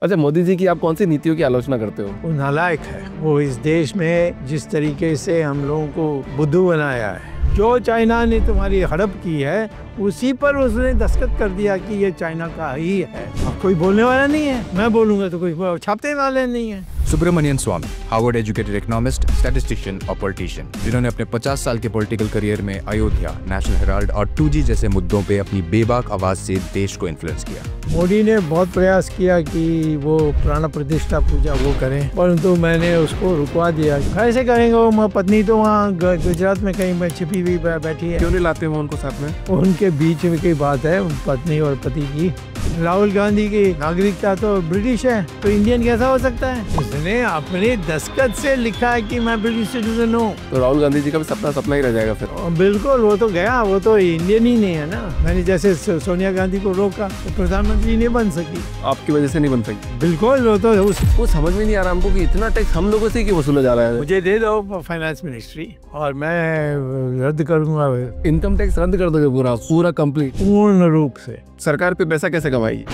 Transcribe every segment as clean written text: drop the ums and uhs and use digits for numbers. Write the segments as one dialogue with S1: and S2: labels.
S1: अच्छा, मोदी जी की आप कौन सी नीतियों की आलोचना करते हो?
S2: वो नालायक है। वो इस देश में जिस तरीके से हम लोगों को बुद्धू बनाया है, जो चाइना ने तुम्हारी हड़प की है उसी पर उसने दस्तखत कर दिया कि ये चाइना का ही है। अब कोई बोलने वाला नहीं है, मैं बोलूंगा तो कोई छापने वाले नहीं है।
S3: सुब्रमण्यन स्वामी, हार्वर्ड एजुकेटेड इकोनॉमिस्ट, स्टैटिस्टिशियन और पॉलिटिशियन, जिन्होंने अपने 50 साल के पॉलिटिकल करियर में अयोध्या, नेशनल हेराल्ड और 2G जैसे मुद्दों पे अपनी बेबाक आवाज से देश को इन्फ्लुएंस किया।
S2: मोदी ने बहुत प्रयास किया कि वो प्राण प्रतिष्ठा पूजा वो करें, परंतु मैंने उसको रुकवा दिया। कैसे करेंगे? वो पत्नी तो वहाँ गुजरात में कहीं छिपी हुई बैठी है।
S1: क्यों नहीं लाते हो उनको साथ में?
S2: उनके बीच में की बात है, पत्नी और पति की। राहुल गांधी की नागरिकता तो ब्रिटिश है, तो इंडियन कैसा हो सकता है? उसने अपने दस्तखत से लिखा है कि मैं ब्रिटिश सिटीजन हूँ।
S1: तो राहुल गांधी जी का भी सपना ही रह जाएगा फिर।
S2: बिल्कुल, वो तो गया, वो तो इंडियन ही नहीं है ना। मैंने जैसे सोनिया गांधी को रोका तो प्रधानमंत्री नहीं बन सकी।
S1: आपकी वजह से नहीं बन सकी?
S2: बिल्कुल, वो तो
S1: वो समझ में नहीं आ रहा हमको कि इतना टैक्स हम लोगों से क्यों वसूला जा रहा है।
S2: मुझे दे दो फाइनेंस मिनिस्ट्री और मैं रद्द करूंगा।
S1: इनकम टैक्स रद्द कर दोगे पूरा कंप्लीट?
S2: पूर्ण रूप से।
S1: सरकार पे पैसा कैसे कमाएगी?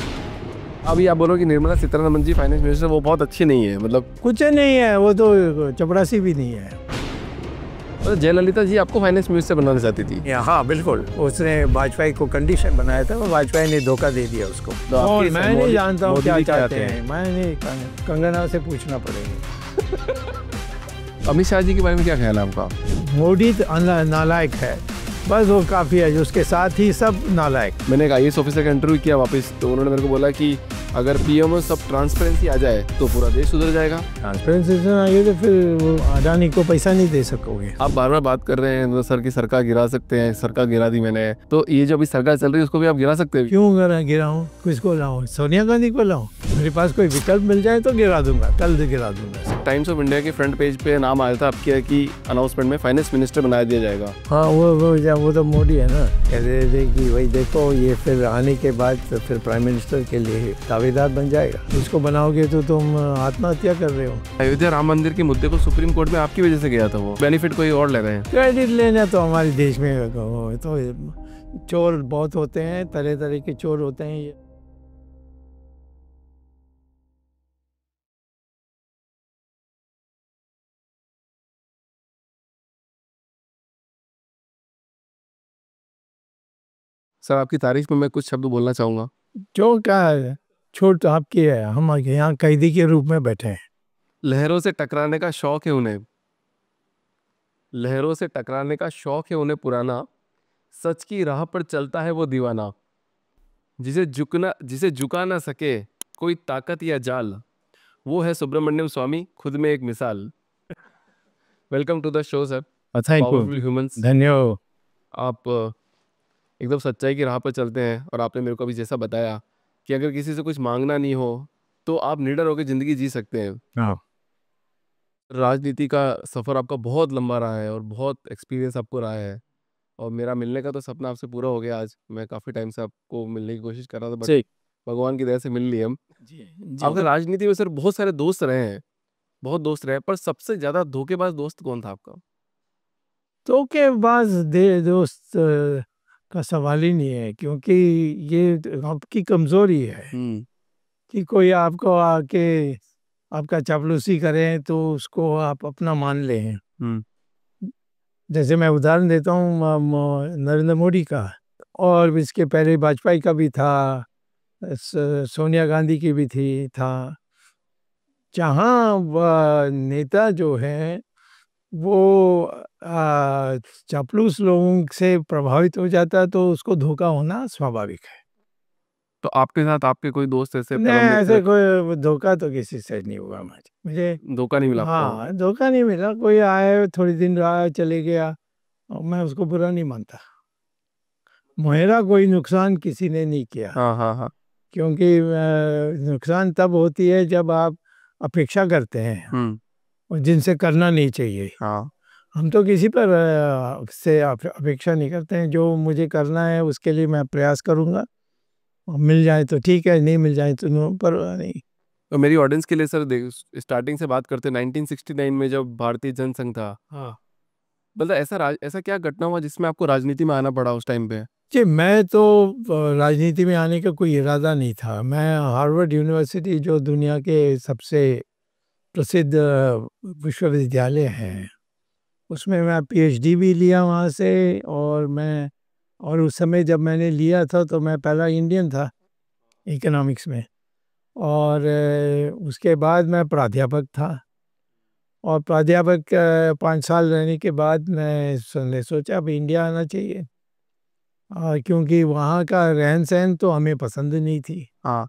S1: अभी आप बोलो कि निर्मला सीतारमण जी फाइनेंस मिनिस्टर, वो बहुत अच्छी नहीं है, मतलब
S2: कुछ नहीं है, वो तो चपरासी भी नहीं है।
S1: तो जयललिता जी आपको फाइनेंस मिनिस्टर बनाना चाहती थी?
S2: हाँ बिल्कुल, उसने वाजपेयी को कंडीशन बनाया था, वाजपेयी ने धोखा दे दिया उसको।
S1: और
S2: मैं नहीं जानता हूँ क्या चाहते
S1: हैं।
S2: हैं, मैं नहीं, कंगना से पूछना पड़ेगा।
S1: अमित शाह जी के बारे में क्या ख्याल है आपका?
S2: मोदी नालायक है, बस वो काफी है, उसके साथ ही सब नालायक।
S1: मैंने एक IAS ऑफिसर का इंटरव्यू किया वापस, तो उन्होंने मेरे को बोला कि अगर PM में सब ट्रांसपेरेंसी आ जाए तो पूरा देश सुधर जाएगा।
S2: ट्रांसपेरेंसी आई तो फिर वो अडानी को पैसा नहीं दे सकोगे।
S1: आप बार बार बात कर रहे हैं सर की सरकार गिरा सकते हैं, सरकार गिरा दी मैंने, तो ये जो अभी सरकार चल रही है उसको भी आप गिरा सकते हैं?
S2: क्यों गिराऊं? किसको लाऊं? सोनिया गांधी को लाऊं? मेरे पास कोई विकल्प मिल जाए तो गिरा दूंगा, कल गिरा दूंगा।
S1: टाइम्स ऑफ इंडिया के फ्रंट पेज पे नाम आया था आपके कि अनाउंसमेंट में फाइनेंस मिनिस्टर बनाया दिया जाएगा।
S2: हाँ, वो तो मोदी है ना, कह रहे थे कि भाई देखो, ये फिर आने के बाद तो फिर प्राइम मिनिस्टर के लिए दावेदार बन जाएगा। इसको बनाओगे तो तुम आत्महत्या कर रहे हो।
S1: अयोध्या राम मंदिर के मुद्दे को सुप्रीम कोर्ट में आपकी वजह से गया था, वो बेनिफिट कोई और ले रहे हैं।
S2: क्रेडिट लेना तो हमारे देश में तो चोर बहुत होते हैं, तरह तरह के चोर होते हैं।
S1: सर आपकी तारीफ में मैं कुछ शब्द बोलना चाहूंगा।
S2: जो क्या है, छोड़ तो आपकी है, हम यहाँ कैदी के रूप में बैठे हैं।
S1: लहरों से टकराने का शौक है उन्हें, लहरों से टकराने का शौक है उन्हें पुराना, सच की राह पर चलता है वो दीवाना, जिसे झुका ना सके कोई ताकत या जाल, वो है सुब्रमण्यम स्वामी, खुद में एक मिसाल। Welcome to the show sir, powerful humans.
S2: धन्यवाद।
S1: आप एकदम सच्चाई की राह पर चलते हैं, और आपने मेरे को अभी जैसा बताया कि अगर किसी से कुछ मांगना नहीं हो तो आप निडर होकर जिंदगी जी सकते हैं।
S2: हाँ।
S1: राजनीति का सफ़र आपका बहुत लंबा रहा है और बहुत एक्सपीरियंस आपको रहा है, और मेरा मिलने का तो सपना आपसे पूरा हो गया। आज मैं काफ़ी टाइम से आपको मिलने की कोशिश कर रहा था, बट भगवान की दया से मिल लिए हम। आपके राजनीति में सर बहुत सारे दोस्त रहे हैं, बहुत दोस्त रहे, पर सबसे ज़्यादा धोखेबाज दोस्त कौन था आपका?
S2: धोखेबाज दोस्त का सवाल ही नहीं है, क्योंकि ये आपकी कमजोरी है कि कोई आपको आके आपका चापलूसी करे तो उसको आप अपना मान लें। जैसे मैं उदाहरण देता हूँ नरेंद्र मोदी का, और इसके पहले वाजपेयी का भी था, सोनिया गांधी की भी था। जहाँ नेता जो है वो चापलूस लोगों से प्रभावित हो जाता है तो उसको धोखा होना स्वाभाविक है।
S1: तो आपके साथ आपके कोई दोस्त ऐसे?
S2: नहीं, ऐसे कोई धोखा तो किसी से नहीं हुआ। मुझे
S1: धोखा नहीं मिला?
S2: हाँ, धोखा नहीं मिला। कोई आए, थोड़ी दिन रहा, चले गया, और मैं उसको बुरा नहीं मानता। मेरा कोई नुकसान किसी ने नहीं किया।
S1: हाँ हाँ हाँ।
S2: क्योंकि नुकसान तब होती है जब आप अपेक्षा करते हैं और जिनसे करना नहीं चाहिए।
S1: हाँ।
S2: हम तो किसी पर से अपेक्षा नहीं करते हैं। जो मुझे करना है उसके लिए मैं प्रयास करूंगा, मिल जाए तो ठीक है, नहीं मिल जाए तो परवाह नहीं।
S1: तो मेरी ऑडियंस के लिए सर, स्टार्टिंग से बात करते हैं 1969 में जब भारतीय जनसंघ था।
S2: हाँ।
S1: मतलब ऐसा क्या घटना हुआ जिसमें आपको राजनीति में आना पड़ा उस टाइम पे?
S2: जी, मैं तो राजनीति में आने का कोई इरादा नहीं था। मैं हार्वर्ड यूनिवर्सिटी, जो दुनिया के सबसे प्रसिद्ध विश्वविद्यालय हैं, उसमें मैं पीएचडी भी लिया वहाँ से। और उस समय जब मैंने लिया था तो मैं पहला इंडियन था इकोनॉमिक्स में। और उसके बाद मैं प्राध्यापक था। और प्राध्यापक 5 साल रहने के बाद मैंने सोचा अब इंडिया आना चाहिए, क्योंकि वहाँ का रहन सहन तो हमें पसंद नहीं थी।
S1: हाँ।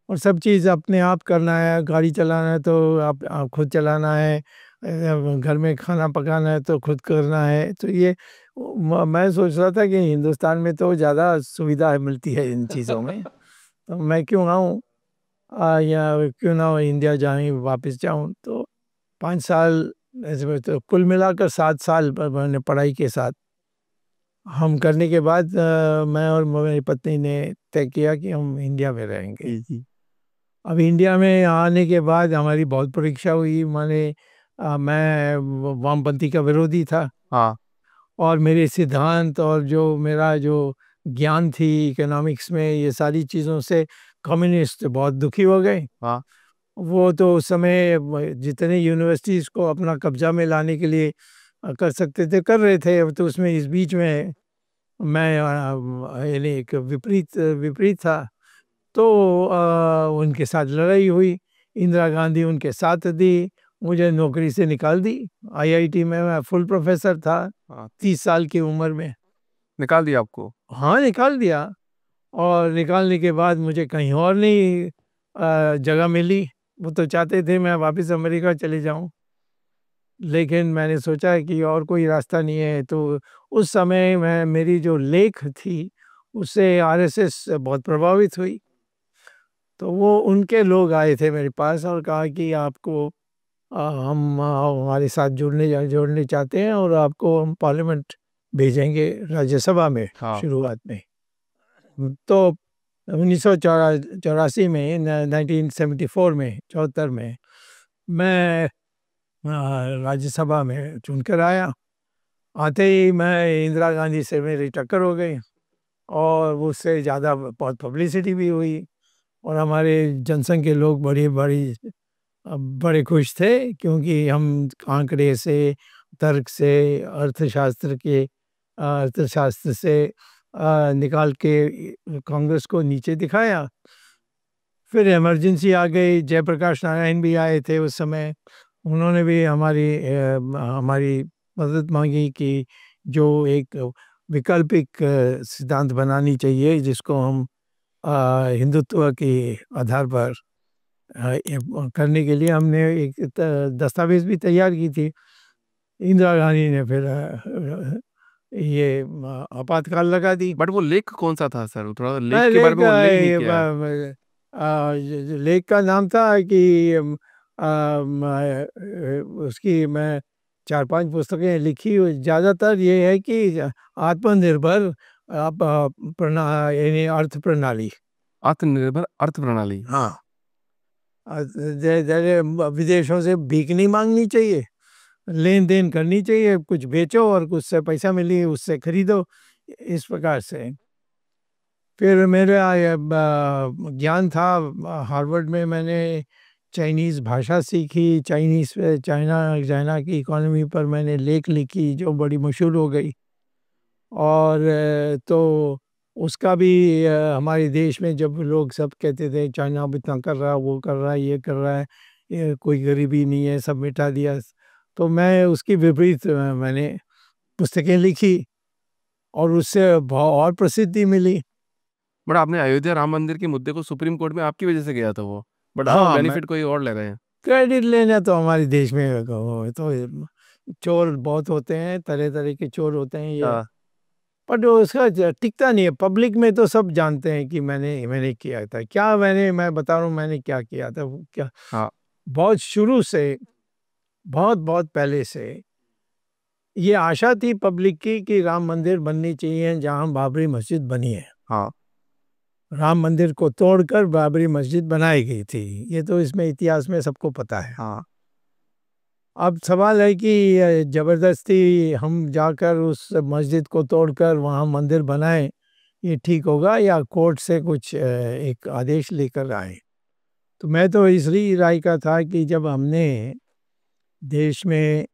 S2: और सब चीज़ अपने आप करना है, गाड़ी चलाना है तो आप खुद चलाना है, घर में खाना पकाना है तो खुद करना है। तो ये मैं सोच रहा था कि हिंदुस्तान में तो ज़्यादा सुविधा मिलती है इन चीज़ों में, तो मैं क्यों आऊँ, या क्यों ना इंडिया जाऊँ, वापस जाऊँ। तो 5 साल ऐसे में, तो कुल मिलाकर 7 साल मैंने पढ़ाई के साथ हम करने के बाद मैं और मेरी पत्नी ने तय किया कि हम इंडिया में रहेंगे। अब इंडिया में आने के बाद हमारी बहुत परीक्षा हुई। मैं वामपंथी का विरोधी था।
S1: हाँ।
S2: और मेरे सिद्धांत और जो मेरा जो ज्ञान थी इकोनॉमिक्स में, ये सारी चीज़ों से कम्युनिस्ट बहुत दुखी हो गए।
S1: हाँ।
S2: वो तो उस समय जितने यूनिवर्सिटीज़ को अपना कब्जा में लाने के लिए कर सकते थे कर रहे थे। तो उसमें इस बीच में मैं यानी एक विपरीत था। तो उनके साथ लड़ाई हुई। इंदिरा गांधी उनके साथ दी, मुझे नौकरी से निकाल दी। आईआईटी में मैं फुल प्रोफेसर था 30 साल की उम्र में।
S1: निकाल दिया आपको?
S2: हाँ, निकाल दिया। और निकालने के बाद मुझे कहीं और नहीं जगह मिली। वो तो चाहते थे मैं वापस अमेरिका चले जाऊं, लेकिन मैंने सोचा कि और कोई रास्ता नहीं है। तो उस समय मेरी जो लेख थी उससे आरएसएस बहुत प्रभावित हुई। तो वो उनके लोग आए थे मेरे पास और कहा कि आपको हम हमारे साथ जोड़ने चाहते हैं और आपको हम पार्लियामेंट भेजेंगे, राज्यसभा में।
S1: हाँ।
S2: शुरुआत में तो 1984 में 1974 में 74 में मैं राज्यसभा में चुनकर आया। आते ही मैं इंदिरा गांधी से मेरी टक्कर हो गई और उससे ज़्यादा बहुत पब्लिसिटी भी हुई। और हमारे जनसंघ के लोग बड़े खुश थे, क्योंकि हम आंकड़े से, तर्क से, अर्थशास्त्र से निकाल के कांग्रेस को नीचे दिखाया। फिर इमरजेंसी आ गई, जयप्रकाश नारायण भी आए थे उस समय। उन्होंने भी हमारी मदद मांगी कि जो एक वैकल्पिक सिद्धांत बनानी चाहिए, जिसको हम हिंदुत्व के आधार पर करने के लिए हमने एक दस्तावेज भी तैयार की थी। इंदिरा गांधी ने फिर ये आपातकाल लगा दी।
S1: बट वो लेख कौन सा था सर? थोड़ा लेख के बारे में उल्लेख नहीं किया है।
S2: लेख का नाम था कि उसकी मैं 4-5 पुस्तकें लिखी। ज़्यादातर ये है कि आत्मनिर्भर यानी अर्थ प्रणाली।
S1: आत्मनिर्भर अर्थ प्रणाली।
S2: हाँ, जैसे विदेशों से भीख नहीं मांगनी चाहिए, लेन देन करनी चाहिए, कुछ बेचो और कुछ से पैसा मिली उससे खरीदो, इस प्रकार से। फिर मेरा ज्ञान था, हार्वर्ड में मैंने चाइनीज़ भाषा सीखी, चाइना की इकोनॉमी पर मैंने लेख लिखी जो बड़ी मशहूर हो गई। और तो उसका भी हमारे देश में जब लोग सब कहते थे चाइना अब इतना कर रहा है, वो कर रहा है, ये कर रहा है, ये कोई गरीबी नहीं है, सब मिटा दिया। तो मैं उसकी विपरीत मैंने पुस्तकें लिखी और उससे और प्रसिद्धि मिली।
S1: बट आपने अयोध्या राम मंदिर के मुद्दे को सुप्रीम कोर्ट में आपकी वजह से गया था वो, बट आप
S2: हाँ,
S1: बेनिफिट कोई और ले रहे हैं।
S2: क्रेडिट लेना तो हमारे देश में तो चोर बहुत होते हैं, तरह तरह के चोर होते हैं ये। बट उसका टिकता नहीं है पब्लिक में। तो सब जानते हैं कि मैंने किया था क्या। मैं बता रहा हूँ मैंने क्या किया था। क्या,
S1: हाँ।
S2: बहुत शुरू से, बहुत बहुत पहले से ये आशा थी पब्लिक की कि राम मंदिर बननी चाहिए जहाँ बाबरी मस्जिद बनी है।
S1: हाँ।
S2: राम मंदिर को तोड़कर बाबरी मस्जिद बनाई गई थी, ये तो इसमें इतिहास में सबको पता है।
S1: हाँ।
S2: अब सवाल है कि ज़बरदस्ती हम जाकर उस मस्जिद को तोड़कर वहाँ मंदिर बनाएं, ये ठीक होगा या कोर्ट से कुछ एक आदेश लेकर आए। तो मैं तो इसलिए राय का था कि जब हमने देश में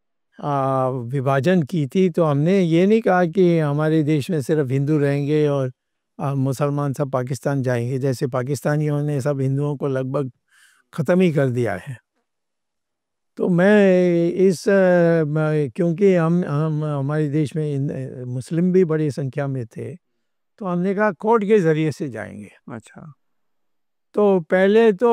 S2: विभाजन की थी तो हमने ये नहीं कहा कि हमारे देश में सिर्फ हिंदू रहेंगे और मुसलमान सब पाकिस्तान जाएंगे। जैसे पाकिस्तानियों ने सब हिंदुओं को लगभग ख़त्म ही कर दिया है। तो मैं क्योंकि हम हमारे देश में मुस्लिम भी बड़ी संख्या में थे, तो हमने कहा कोर्ट के ज़रिए से जाएंगे।
S1: अच्छा।
S2: तो पहले तो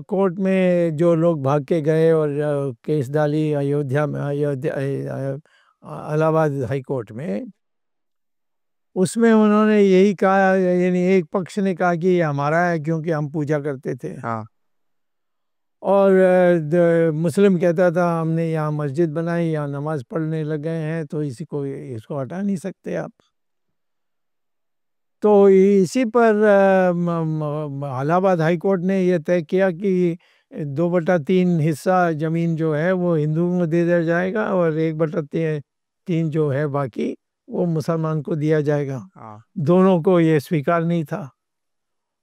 S2: कोर्ट में जो लोग भाग के गए और केस डाली अयोध्या में, इलाहाबाद हाई कोर्ट में, उसमें उन्होंने यही कहा, यानी एक पक्ष ने कहा कि ये हमारा है क्योंकि हम पूजा करते थे।
S1: हाँ।
S2: और मुस्लिम कहता था हमने यहाँ मस्जिद बनाई, यहाँ नमाज पढ़ने लग गए हैं, तो इसको हटा नहीं सकते आप। तो इसी पर इलाहाबाद हाई कोर्ट ने यह तय किया कि 2/3 हिस्सा ज़मीन जो है वो हिंदुओं को दे दिया जाएगा और 1/3 जो है बाकी वो मुसलमान को दिया जाएगा। दोनों को ये स्वीकार नहीं था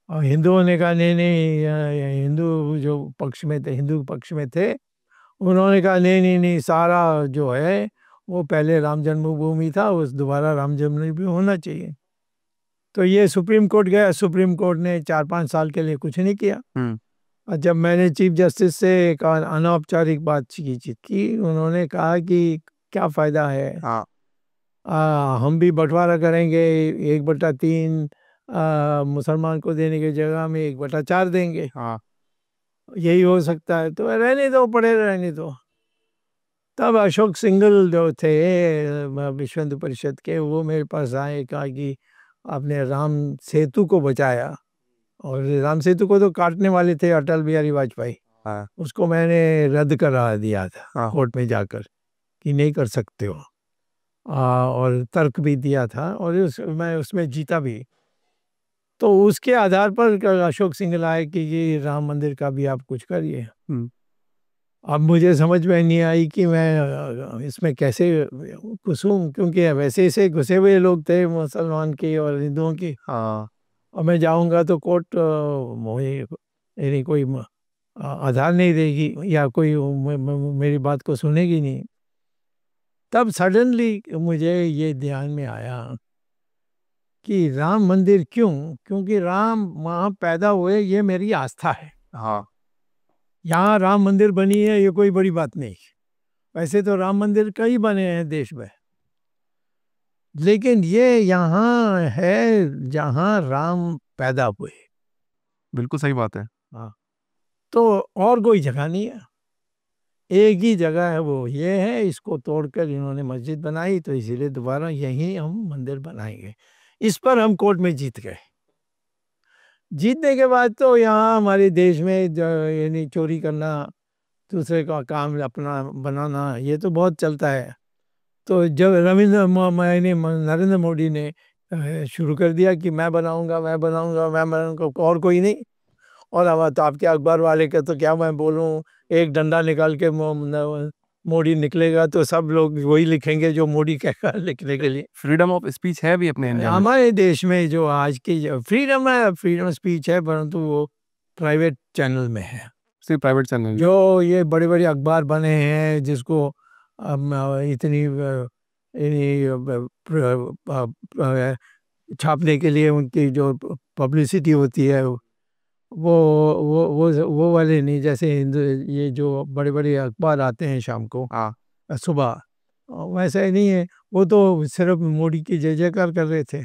S2: और हिंदुओं ने कहा नहीं नहीं, हिंदू जो पक्ष में थे, हिंदू पक्ष में थे, उन्होंने कहा नहीं नहीं नहीं, सारा जो है वो पहले राम जन्मभूमि था, उस दोबारा राम जन्मभूमि होना चाहिए। तो ये सुप्रीम कोर्ट गया, सुप्रीम कोर्ट ने 4-5 साल के लिए कुछ नहीं किया। और जब मैंने चीफ जस्टिस से एक अनौपचारिक बातचीत की, उन्होंने कहा कि क्या फ़ायदा है, हम भी बंटवारा करेंगे, 1/3 मुसलमान को देने की जगह में 1/4 देंगे। यही हो सकता है, तो रहने दो, पड़े रहने दो। तब अशोक सिंघल जो थे विश्व हिंदू परिषद के, वो मेरे पास आए, कहा कि आपने राम सेतु को बचाया, और राम सेतु को तो काटने वाले थे अटल बिहारी वाजपेयी, उसको मैंने रद्द करा दिया था कोर्ट में जाकर कि नहीं कर सकते हो, और तर्क भी दिया था और मैं उसमें जीता भी। तो उसके आधार पर अशोक सिंघल आए कि ये राम मंदिर का भी आप कुछ करिए। अब मुझे समझ में नहीं आई कि मैं इसमें कैसे घुसूं, क्योंकि वैसे से घुसे हुए लोग थे मुसलमान की और हिंदुओं की। और मैं जाऊंगा तो कोर्ट मुझे कोई आधार नहीं देगी या कोई मेरी बात को सुनेगी नहीं। तब सडनली मुझे ये ध्यान में आया कि राम मंदिर क्यों, क्योंकि राम वहाँ पैदा हुए, ये मेरी आस्था है। यहाँ राम मंदिर बनी है, ये कोई बड़ी बात नहीं। वैसे तो राम मंदिर कई बने हैं देश में, लेकिन ये यहाँ है जहाँ राम पैदा हुए।
S1: बिल्कुल सही बात है।
S2: हाँ, तो और कोई जगह नहीं है, एक ही जगह है, वो ये है। इसको तोड़कर इन्होंने मस्जिद बनाई, तो इसीलिए दोबारा यहीं हम मंदिर बनाएंगे। इस पर हम कोर्ट में जीत गए। जीतने के बाद तो यहाँ हमारे देश में यानी चोरी करना, दूसरे का काम अपना बनाना, ये तो बहुत चलता है। तो जब नरेंद्र मोदी ने शुरू कर दिया कि मैं बनाऊंगा और कोई नहीं, और अब तो आपके अखबार वाले का तो क्या मैं बोलूं, एक डंडा निकाल के मोदी निकलेगा तो सब लोग वही लिखेंगे जो मोदी कहकर लिखने के लिए।
S1: फ्रीडम ऑफ स्पीच है भी अपने इंडिया में।
S2: हमारे देश में जो आज की फ्रीडम है, फ्रीडम स्पीच है, परंतु वो प्राइवेट चैनल में है,
S1: सिर्फ प्राइवेट चैनल।
S2: जो ये बड़े बड़े अखबार बने हैं जिसको इतनी छापने के लिए उनकी जो पब्लिसिटी होती है वो वाले नहीं। जैसे हिंदू, ये जो बड़े बड़े अखबार आते हैं शाम को, सुबह, वैसा ही नहीं है। वो तो सिर्फ मोदी की जय जयकार कर रहे थे।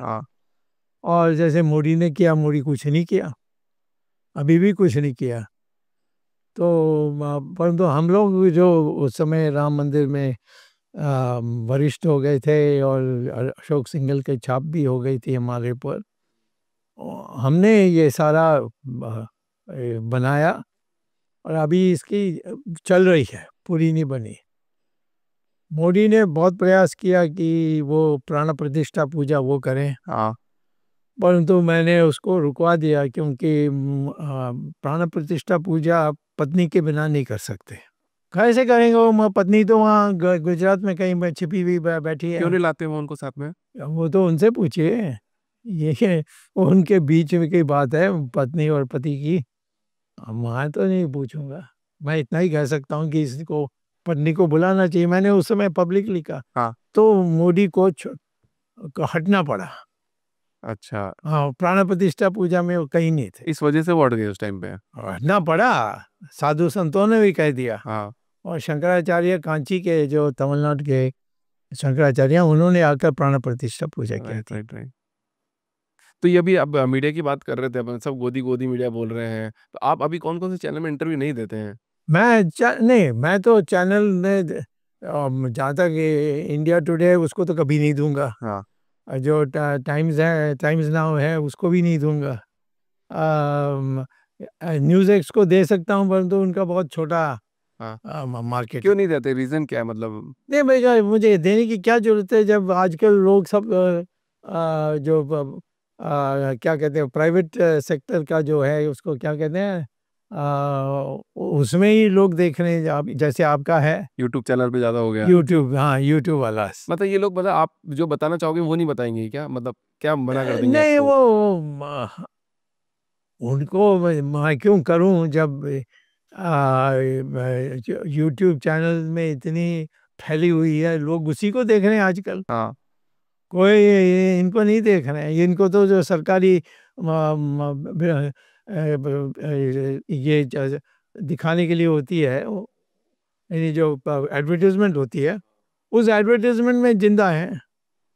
S2: और जैसे मोदी ने किया, मोदी कुछ नहीं किया, अभी भी कुछ नहीं किया। तो परंतु हम लोग जो उस समय राम मंदिर में वरिष्ठ हो गए थे और अशोक सिंघल के छाप भी हो गई थी हमारे पर, हमने ये सारा बनाया और अभी इसकी चल रही है, पूरी नहीं बनी। मोदी ने बहुत प्रयास किया कि वो प्राण प्रतिष्ठा पूजा वो करें, परंतु मैंने उसको रुकवा दिया, क्योंकि प्राण प्रतिष्ठा पूजा पत्नी के बिना नहीं कर सकते, कैसे करेंगे? वो पत्नी तो वहाँ गुजरात में कहीं छिपी हुई बैठी है।
S1: क्यों नहीं लाते वो उनको साथ में?
S2: वो तो उनसे पूछिए, ये उनके बीच में की बात है, पत्नी और पति की। मैं तो नहीं पूछूंगा। मैं इतना ही कह सकता हूँ कि इसको, पत्नी को बुलाना चाहिए। मैंने उस समय पब्लिकली कहा।
S1: हाँ।
S2: तो मोदी को हटना पड़ा।
S1: अच्छा,
S2: हाँ, प्राण प्रतिष्ठा पूजा में वो कहीं नहीं थे,
S1: इस वजह से वो हट गए उस टाइम पे।
S2: हटना पड़ा। साधु संतों ने भी कह दिया।
S1: हाँ,
S2: और शंकराचार्य, कांची के जो तमिलनाडु के शंकराचार्य, उन्होंने आकर प्राण प्रतिष्ठा पूजा की
S1: राइट
S2: थी।
S1: Right right. तो ये अभी अब मीडिया की बात कर रहे थे अपन, सब गोदी गोदी मीडिया बोल रहे हैं, तो आप अभी कौन कौन से चैनल में इंटरव्यू नहीं देते हैं?
S2: नहीं, मैं तो चैनल में जहाँ तक इंडिया टुडे है उसको तो कभी नहीं दूंगा।
S1: हाँ।
S2: और जो टाइम्स है, टाइम्स नाउ है, उसको भी नहीं दूंगा। न्यूज़ एक्स को दे सकता हूँ, परंतु उनका बहुत छोटा
S1: हाँ,
S2: मार्केट।
S1: क्यों नहीं देते? रीजन क्या है मतलब?
S2: नहीं भैया, मुझे देने की क्या जरूरत है जब आजकल लोग सब जो क्या कहते हैं, प्राइवेट सेक्टर का जो है उसको क्या कहते हैं, उसमें ही लोग देख रहे हैं। जैसे आपका है
S1: यूट्यूब चैनल पे ज्यादा हो गया।
S2: यूट्यूब, हाँ यूट्यूब वाला।
S1: मतलब ये लोग, मतलब आप जो बताना चाहोगे वो नहीं बताएंगे क्या? मतलब क्या मना कर देंगे
S2: नहीं,
S1: आपको?
S2: वो उनको मैं क्यों करूं जब यूट्यूब चैनल में इतनी फैली हुई है, लोग उसी को देख रहे हैं आजकल।
S1: हाँ।
S2: कोई इनको नहीं देख रहे हैं। इनको तो जो सरकारी ये दिखाने के लिए होती है, यानी जो एडवर्टीजमेंट होती है, उस एडवर्टीजमेंट में जिंदा है।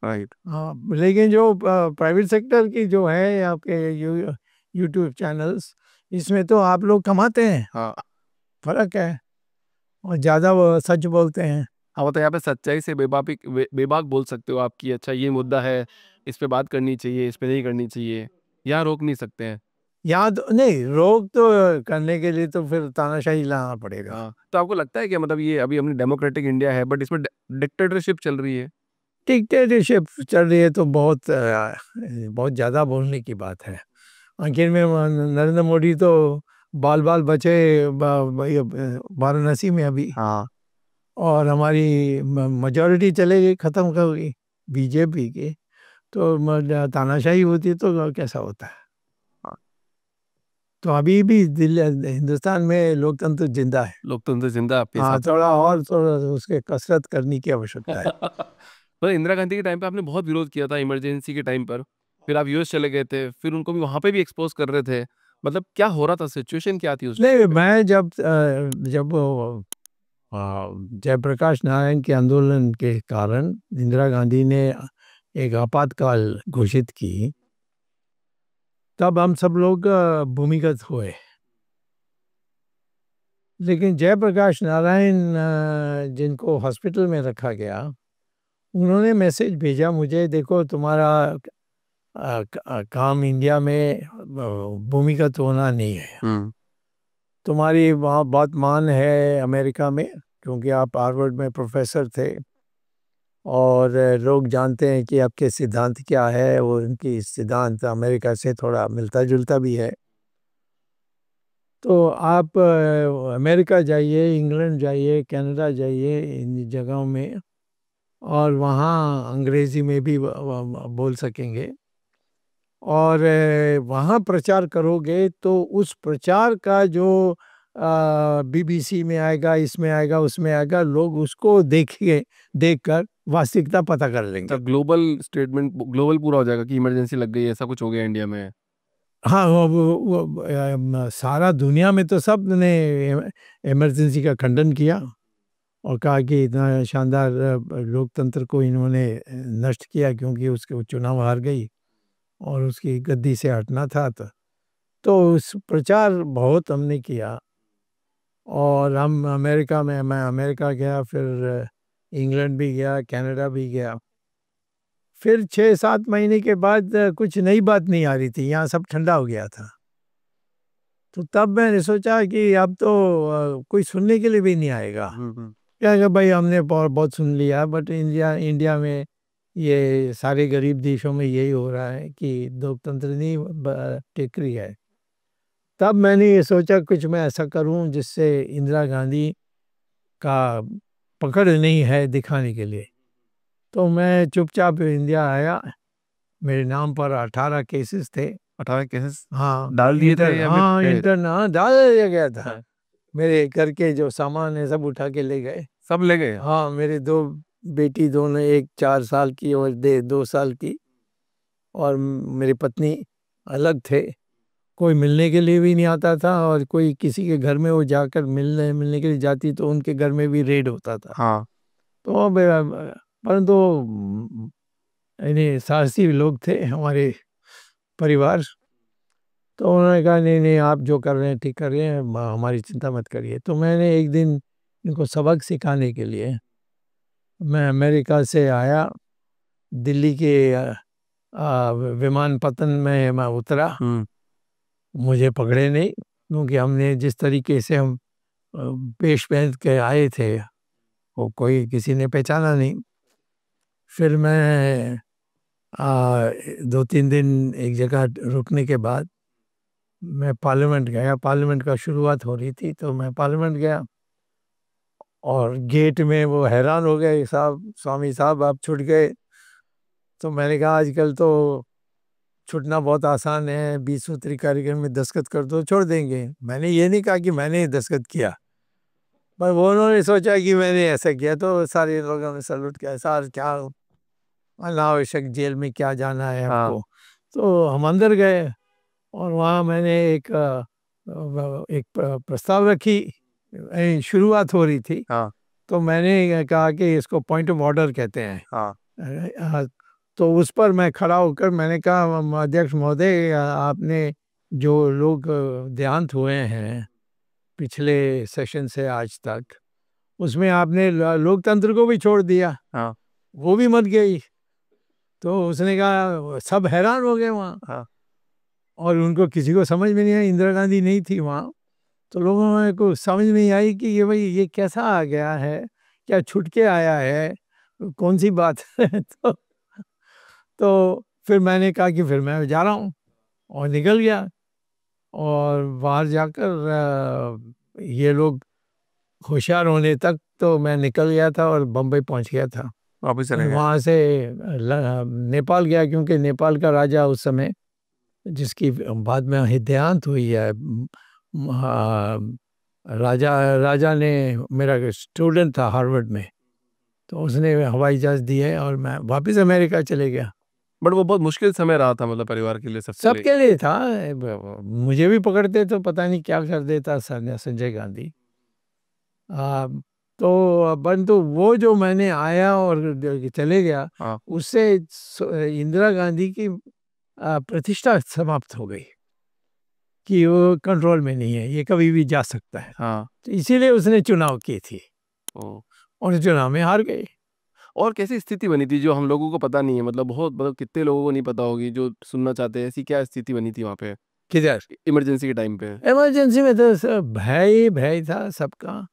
S1: राइट।
S2: हाँ, लेकिन जो प्राइवेट सेक्टर की जो है आपके यूट्यूब चैनल्स, इसमें तो आप लोग कमाते हैं।
S1: हाँ।
S2: फर्क है, और ज़्यादा वो सच बोलते हैं।
S1: हाँ, मतलब यहाँ पे सच्चाई से बेबाक बोल सकते हो आप कि अच्छा ये मुद्दा है, इस पे बात करनी चाहिए, इस पे नहीं करनी चाहिए, यहाँ रोक नहीं सकते हैं।
S2: यहाँ तो नहीं, रोक तो करने के लिए तो फिर तानाशाही लाना पड़ेगा।
S1: हाँ, तो आपको लगता है कि मतलब ये अभी अपनी डेमोक्रेटिक इंडिया है बट इसमें डिक्टेटरशिप चल रही है?
S2: डिक्टेटरशिप चल रही है तो बहुत बहुत ज़्यादा बोलने की बात है। आखिर में नरेंद्र मोदी तो बाल बाल बचे वाराणसी में अभी।
S1: हाँ।
S2: और हमारी मेजॉरिटी चले गई, ख़त्म हो गई बीजेपी की। तो तानाशाही होती तो कैसा होता है?
S1: हाँ।
S2: तो अभी भी हिंदुस्तान में लोकतंत्र जिंदा है।
S1: लोकतंत्र जिंदा आपके
S2: हाँ,
S1: हिसाब से?
S2: थोड़ा उसके कसरत करने की आवश्यकता है।
S1: तो इंदिरा गांधी के टाइम पे आपने बहुत विरोध किया था इमरजेंसी के टाइम पर, फिर आप यूएस चले गए थे, फिर उनको भी वहां पे भी एक्सपोज कर रहे थे। मतलब क्या हो रहा था, सिचुएशन क्या थी उस
S2: नहीं,
S1: time पे?
S2: मैं जब जयप्रकाश नारायण के आंदोलन के कारण इंदिरा गांधी ने एक आपातकाल घोषित की, तब हम सब लोग भूमिगत हुए। लेकिन जयप्रकाश नारायण जिनको हॉस्पिटल में रखा गया, उन्होंने मैसेज भेजा मुझे, देखो तुम्हारा काम इंडिया में भूमिगत होना नहीं है। तुम्हारी वहाँ बहुत मान है अमेरिका में, क्योंकि आप हार्वर्ड में प्रोफेसर थे, और लोग जानते हैं कि आपके सिद्धांत क्या है। वो उनकी सिद्धांत अमेरिका से थोड़ा मिलता जुलता भी है। तो आप अमेरिका जाइए, इंग्लैंड जाइए, कनाडा जाइए, इन जगहों में, और वहाँ अंग्रेज़ी में भी बोल सकेंगे। और वहाँ प्रचार करोगे तो उस प्रचार का जो बीबीसी में आएगा, इसमें आएगा, उसमें आएगा, लोग उसको देखकर वास्तविकता पता कर लेंगे।
S1: तब ग्लोबल स्टेटमेंट, ग्लोबल पूरा हो जाएगा कि इमरजेंसी लग गई, ऐसा कुछ हो गया इंडिया में।
S2: हाँ, सारा दुनिया में तो सब ने इमरजेंसी का खंडन किया और कहा कि इतना शानदार लोकतंत्र को इन्होंने नष्ट किया, क्योंकि उसके चुनाव हार गई और उसकी गद्दी से हटना था। तो उस प्रचार बहुत हमने किया। और हम अमेरिका में, मैं अमेरिका गया, फिर इंग्लैंड भी गया, कनाडा भी गया। फिर 6-7 महीने के बाद कुछ नई बात नहीं आ रही थी, यहाँ सब ठंडा हो गया था। तो तब मैंने सोचा कि अब तो कोई सुनने के लिए भी नहीं आएगा। क्या कि भाई हमने बहुत सुन लिया, बट इंडिया में ये सारे गरीब देशों में यही हो रहा है कि लोकतंत्र नहीं टिक रही है। तब मैंने ये सोचा कुछ मैं ऐसा करूं जिससे इंदिरा गांधी का पकड़ नहीं है दिखाने के लिए। तो मैं चुपचाप इंडिया आया। मेरे नाम पर 18 केसेस थे।
S1: 18 केसेस
S2: हाँ
S1: डाल दिए थे
S2: इंटर,
S1: या
S2: हाँ
S1: फिर
S2: इंटर ना डाल दिया गया था।
S1: हाँ,
S2: मेरे घर के जो सामान है सब उठा के ले गए।
S1: सब ले गए?
S2: हाँ मेरे 2 बेटी, दोनों, एक 4 साल की और 2 साल की, और मेरी पत्नी अलग थे। कोई मिलने के लिए भी नहीं आता था, और कोई किसी के घर में वो जाकर मिलने के लिए जाती तो उनके घर में भी रेड होता था।
S1: हाँ।
S2: तो अब परंतु यानी साहसी लोग थे हमारे परिवार। तो उन्होंने कहा नहीं नहीं, आप जो कर रहे हैं ठीक कर रहे हैं, हमारी चिंता मत करिए। तो मैंने एक दिन इनको सबक सिखाने के लिए मैं अमेरिका से आया, दिल्ली के विमानपत्तन में मैं उतरा। मुझे पकड़े नहीं, क्योंकि हमने जिस तरीके से हम पेश पहन के आए थे वो कोई किसी ने पहचाना नहीं। फिर मैं 2-3 दिन एक जगह रुकने के बाद मैं पार्लियामेंट गया। पार्लियामेंट का शुरुआत हो रही थी, तो मैं पार्लियामेंट गया, और गेट में वो हैरान हो गए, साहब स्वामी साहब आप छूट गए। तो मैंने कहा आजकल तो छूटना बहुत आसान है, 20 सूत्री कार्यक्रम में दस्तखत कर दो छोड़ देंगे। मैंने ये नहीं कहा कि मैंने दस्तखत किया, पर वो उन्होंने सोचा कि मैंने ऐसा किया, तो सारे लोगों ने सैल्यूट किया, सर क्या अनावश्यक जेल में क्या जाना है
S1: हाँ।
S2: आपको। तो हम अंदर गए, और वहाँ मैंने एक प्रस्ताव रखी, शुरुआत हो रही थी।
S1: हाँ।
S2: तो मैंने कहा कि इसको पॉइंट ऑफ ऑर्डर कहते हैं।
S1: हाँ।
S2: तो उस पर मैं खड़ा होकर मैंने कहा अध्यक्ष महोदय, आपने जो लोग देहांत हुए हैं पिछले सेशन से आज तक, उसमें आपने लोकतंत्र को भी छोड़ दिया।
S1: हाँ।
S2: वो भी मर गई। तो उसने कहा, सब हैरान हो गए वहाँ।
S1: हाँ।
S2: और उनको किसी को समझ में नहीं आई, इंदिरा गांधी नहीं थी वहाँ। तो लोगों को समझ नहीं आई कि ये भाई ये कैसा आ गया है, क्या छुट के आया है, कौन सी बात है। तो फिर मैंने कहा कि फिर मैं जा रहा हूँ, और निकल गया। और बाहर जाकर ये लोग होशियार होने तक तो मैं निकल गया था और बम्बई पहुंच गया था।
S1: वापस चले गए?
S2: वहाँ से नेपाल गया, क्योंकि नेपाल का राजा उस समय, जिसकी बाद में देहांत हुई है, राजा ने, मेरा स्टूडेंट था हार्वर्ड में, तो उसने हवाई जहाज दी है, और मैं वापस अमेरिका चले गया।
S1: बट वो बहुत मुश्किल समय रहा था, मतलब परिवार के लिए,
S2: सबके लिए था। मुझे भी पकड़ते तो पता नहीं क्या कर देता संजय गांधी। तो परंतु वो जो मैंने आया और चले गया,
S1: हाँ।
S2: उससे इंदिरा गांधी की प्रतिष्ठा समाप्त हो गई कि वो कंट्रोल में नहीं है, ये कभी भी जा सकता है।
S1: हाँ।
S2: तो इसीलिए उसने चुनाव की थी, और चुनाव में हार गई।
S1: और कैसी स्थिति बनी थी जो हम लोगों को पता नहीं है, मतलब बहुत, मतलब कितने लोगों को नहीं पता होगी जो सुनना चाहते हैं, ऐसी क्या स्थिति बनी थी वहाँ पे
S2: किधर?
S1: इमरजेंसी के टाइम पे?
S2: इमरजेंसी में तो भय ही भय था सबका।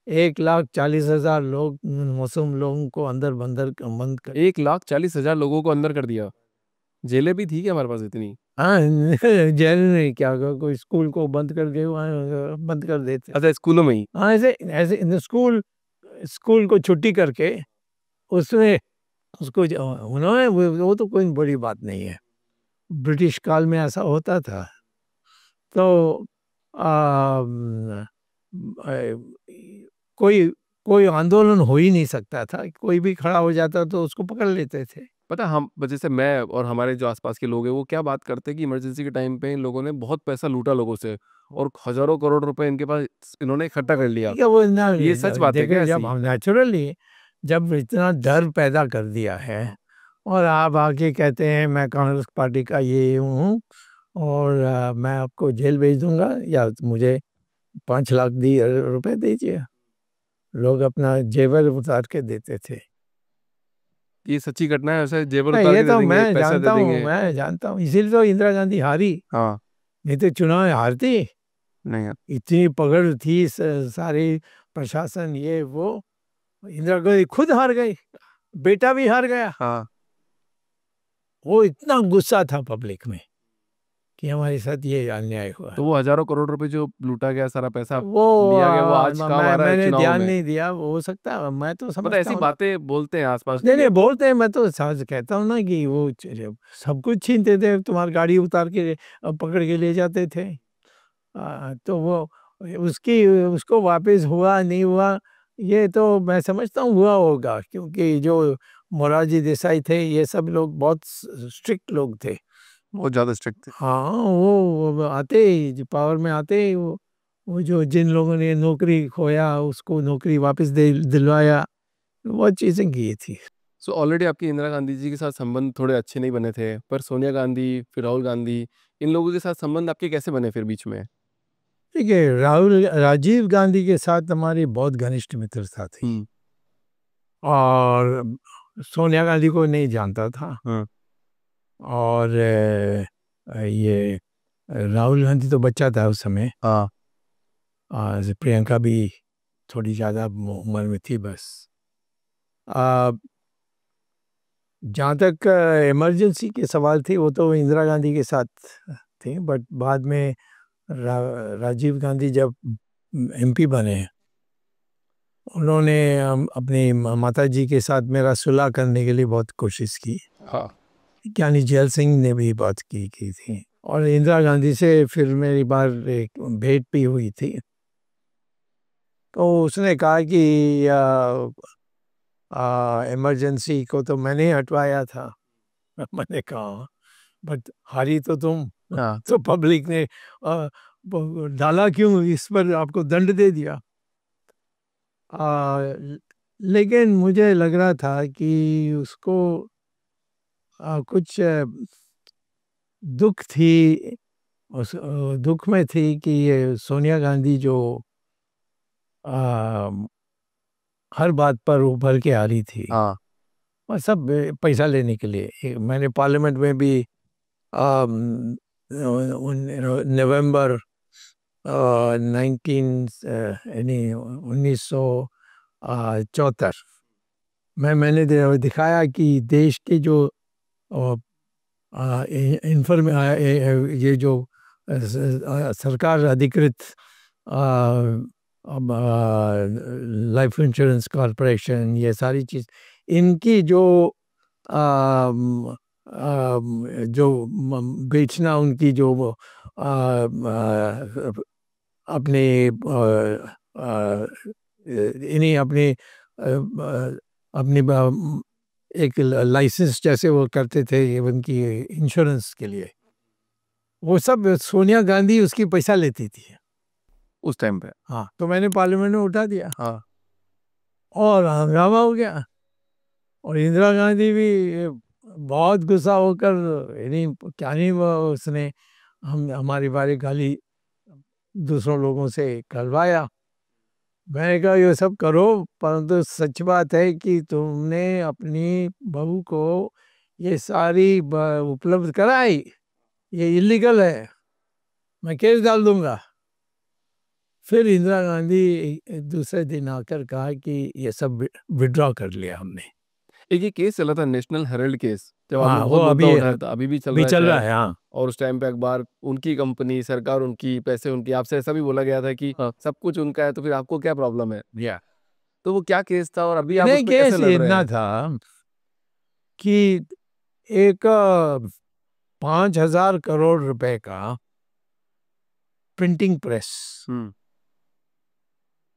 S2: 1,40,000 लोग, मासूम लोगों को अंदर बंद कर।
S1: 1,40,000 लोगों को अंदर कर दिया? जेलें भी थी क्या हमारे पास इतनी?
S2: हाँ जेल नहीं, क्या कोई स्कूल को बंद कर गए, वहाँ बंद कर देते।
S1: अच्छा, स्कूलों में ही?
S2: हाँ ऐसे ऐसे स्कूल को छुट्टी करके उसमें उसको उन्होंने, वो तो कोई बड़ी बात नहीं है, ब्रिटिश काल में ऐसा होता था। तो कोई कोई आंदोलन हो ही नहीं सकता था, कोई भी खड़ा हो जाता तो उसको पकड़ लेते थे।
S1: पता हम, जैसे मैं और हमारे जो आसपास के लोग हैं, वो क्या बात करते हैं कि इमरजेंसी के टाइम पे इन लोगों ने बहुत पैसा लूटा लोगों से, और हजारों करोड़ रुपए इनके पास इन्होंने इकट्ठा कर लिया।
S2: वो ना,
S1: ये सच बात है क्या?
S2: जब नेचुरली जब इतना डर पैदा कर दिया है, और आप आके कहते हैं मैं कांग्रेस पार्टी का ये हूँ, और मैं आपको जेल भेज दूंगा, या मुझे 5 लाख रुपए दीजिए, लोग अपना जेवर उतार के देते थे।
S1: ये सच्ची घटना है? ऐसे जेवर
S2: नहीं,
S1: उतार
S2: ये
S1: के दे
S2: तो
S1: देंगे,
S2: मैं
S1: पैसा दे
S2: जानता हूँ,
S1: देंगे?
S2: मैं जानता हूँ, इसीलिए तो इंदिरा गांधी हारी।
S1: हाँ।
S2: नहीं तो चुनाव हारती।
S1: नहीं यार,
S2: इतनी पकड़ थी सारी प्रशासन, ये वो, इंदिरा गांधी खुद हार गई, बेटा भी हार गया।
S1: हाँ।
S2: वो इतना गुस्सा था पब्लिक में कि हमारे साथ ये अन्याय हुआ।
S1: तो वो हजारों करोड़ रुपए जो लूटा गया, सारा पैसा
S2: वो
S1: लिया गया, वो आज काम आ रहा है
S2: मैंने
S1: चुनाव
S2: ध्यान
S1: में।
S2: नहीं दिया, हो सकता है, मैं तो
S1: मतलब
S2: समझता
S1: ऐसी
S2: हूँ।
S1: बातें बोलते हैं आसपास
S2: नहीं
S1: के
S2: नहीं
S1: लोग।
S2: बोलते हैं, मैं तो समझ कहता हूँ ना कि वो सब कुछ छीनते थे, तुम्हारी गाड़ी उतार के पकड़ के ले जाते थे। तो वो उसको वापस हुआ नहीं हुआ, ये तो मैं समझता हूँ हुआ होगा, क्योंकि जो मोरारजी देसाई थे, ये सब लोग बहुत स्ट्रिक्ट लोग थे।
S1: बहुत ज्यादा स्ट्रिक्ट थे।
S2: हाँ, वो आते ही, जो पावर में आते ही, वो जो जिन लोगों ने नौकरी खोया उसको नौकरी वापस दिलवाया, बहुत चीजें की थी।
S1: सो ऑलरेडी आपकी इंदिरा गांधी जी के साथ संबंध थोड़े अच्छे नहीं बने थे, पर सोनिया गांधी, फिर राहुल गांधी, इन लोगों के साथ संबंध आपके कैसे बने फिर बीच में?
S2: देखिए, राजीव गांधी के साथ हमारी बहुत घनिष्ठ मित्रता थी, और सोनिया गांधी को नहीं जानता था।
S1: हाँ।
S2: और ये राहुल गांधी तो बच्चा था उस समय।
S1: हाँ।
S2: प्रियंका भी थोड़ी ज़्यादा उम्र में थी बस। जहाँ तक इमरजेंसी के सवाल थे, वो तो इंदिरा गांधी के साथ थे, बट बाद में राजीव गांधी जब एमपी बने, उन्होंने अपनी माता जी के साथ मेरा सुलह करने के लिए बहुत कोशिश की।
S1: हाँ।
S2: ज्ञानी जैल सिंह ने भी बात की थी, और इंदिरा गांधी से फिर मेरी बार एक भेंट भी हुई थी। तो उसने कहा कि इमरजेंसी को तो मैंने हटवाया था। मैंने कहा, बट हारी तो तुम।
S1: हाँ।
S2: तो पब्लिक ने डाला क्यों, इस पर आपको दंड दे दिया। लेकिन मुझे लग रहा था कि उसको कुछ दुख थी, उस दुख में थी कि ये सोनिया गांधी जो हर बात पर उभर के आ रही थी,
S1: हाँ।
S2: और सब पैसा लेने के लिए। मैंने पार्लियामेंट में भी नवंबर 1974 में मैंने दिखाया कि देश के जो ये जो सरकार अधिकृत लाइफ इंश्योरेंस कॉरपोरेशन, ये सारी चीज़, इनकी जो बेचना, उनकी जो अपने इन्हीं अपनी एक लाइसेंस जैसे वो करते थे उनकी इंश्योरेंस के लिए, वो सब सोनिया गांधी उसकी पैसा लेती थी
S1: उस टाइम पे।
S2: हाँ, तो मैंने पार्लियामेंट में उठा दिया।
S1: हाँ।
S2: और हंगामा हो गया, और इंदिरा गांधी भी बहुत गुस्सा होकर, नहीं क्या नहीं, उसने हमारी बारी गाली दूसरों लोगों से करवाया। मैंने कहा, ये सब करो, परंतु सच बात है कि तुमने अपनी बहू को ये सारी उपलब्ध कराई, ये इलीगल है, मैं केस डाल दूंगा। फिर इंदिरा गांधी दूसरे दिन आकर कहा कि ये सब विड्रॉ कर लिया हमने।
S1: एक ये केस चला था, नेशनल हेराल्ड केस, जब
S2: हाँ,
S1: आपने
S2: वो
S1: बहुत मुद्दा
S2: अभी
S1: उठाया था, अभी भी चल रहा है
S2: चल रहा
S1: शायद।
S2: है। हाँ,
S1: और उस टाइम पे अखबार उनकी, कंपनी, सरकार उनकी, पैसे उनकी, आपसे ऐसा भी बोला गया था कि सब कुछ उनका है, तो फिर आपको क्या प्रॉब्लम है? तो वो क्या केस था, और अभी आप
S2: नहीं,
S1: उसमें कैसे
S2: केस
S1: लड़ रहे
S2: इतना
S1: हैं?
S2: था कि एक 5,000 करोड़ रुपए का प्रिंटिंग प्रेस,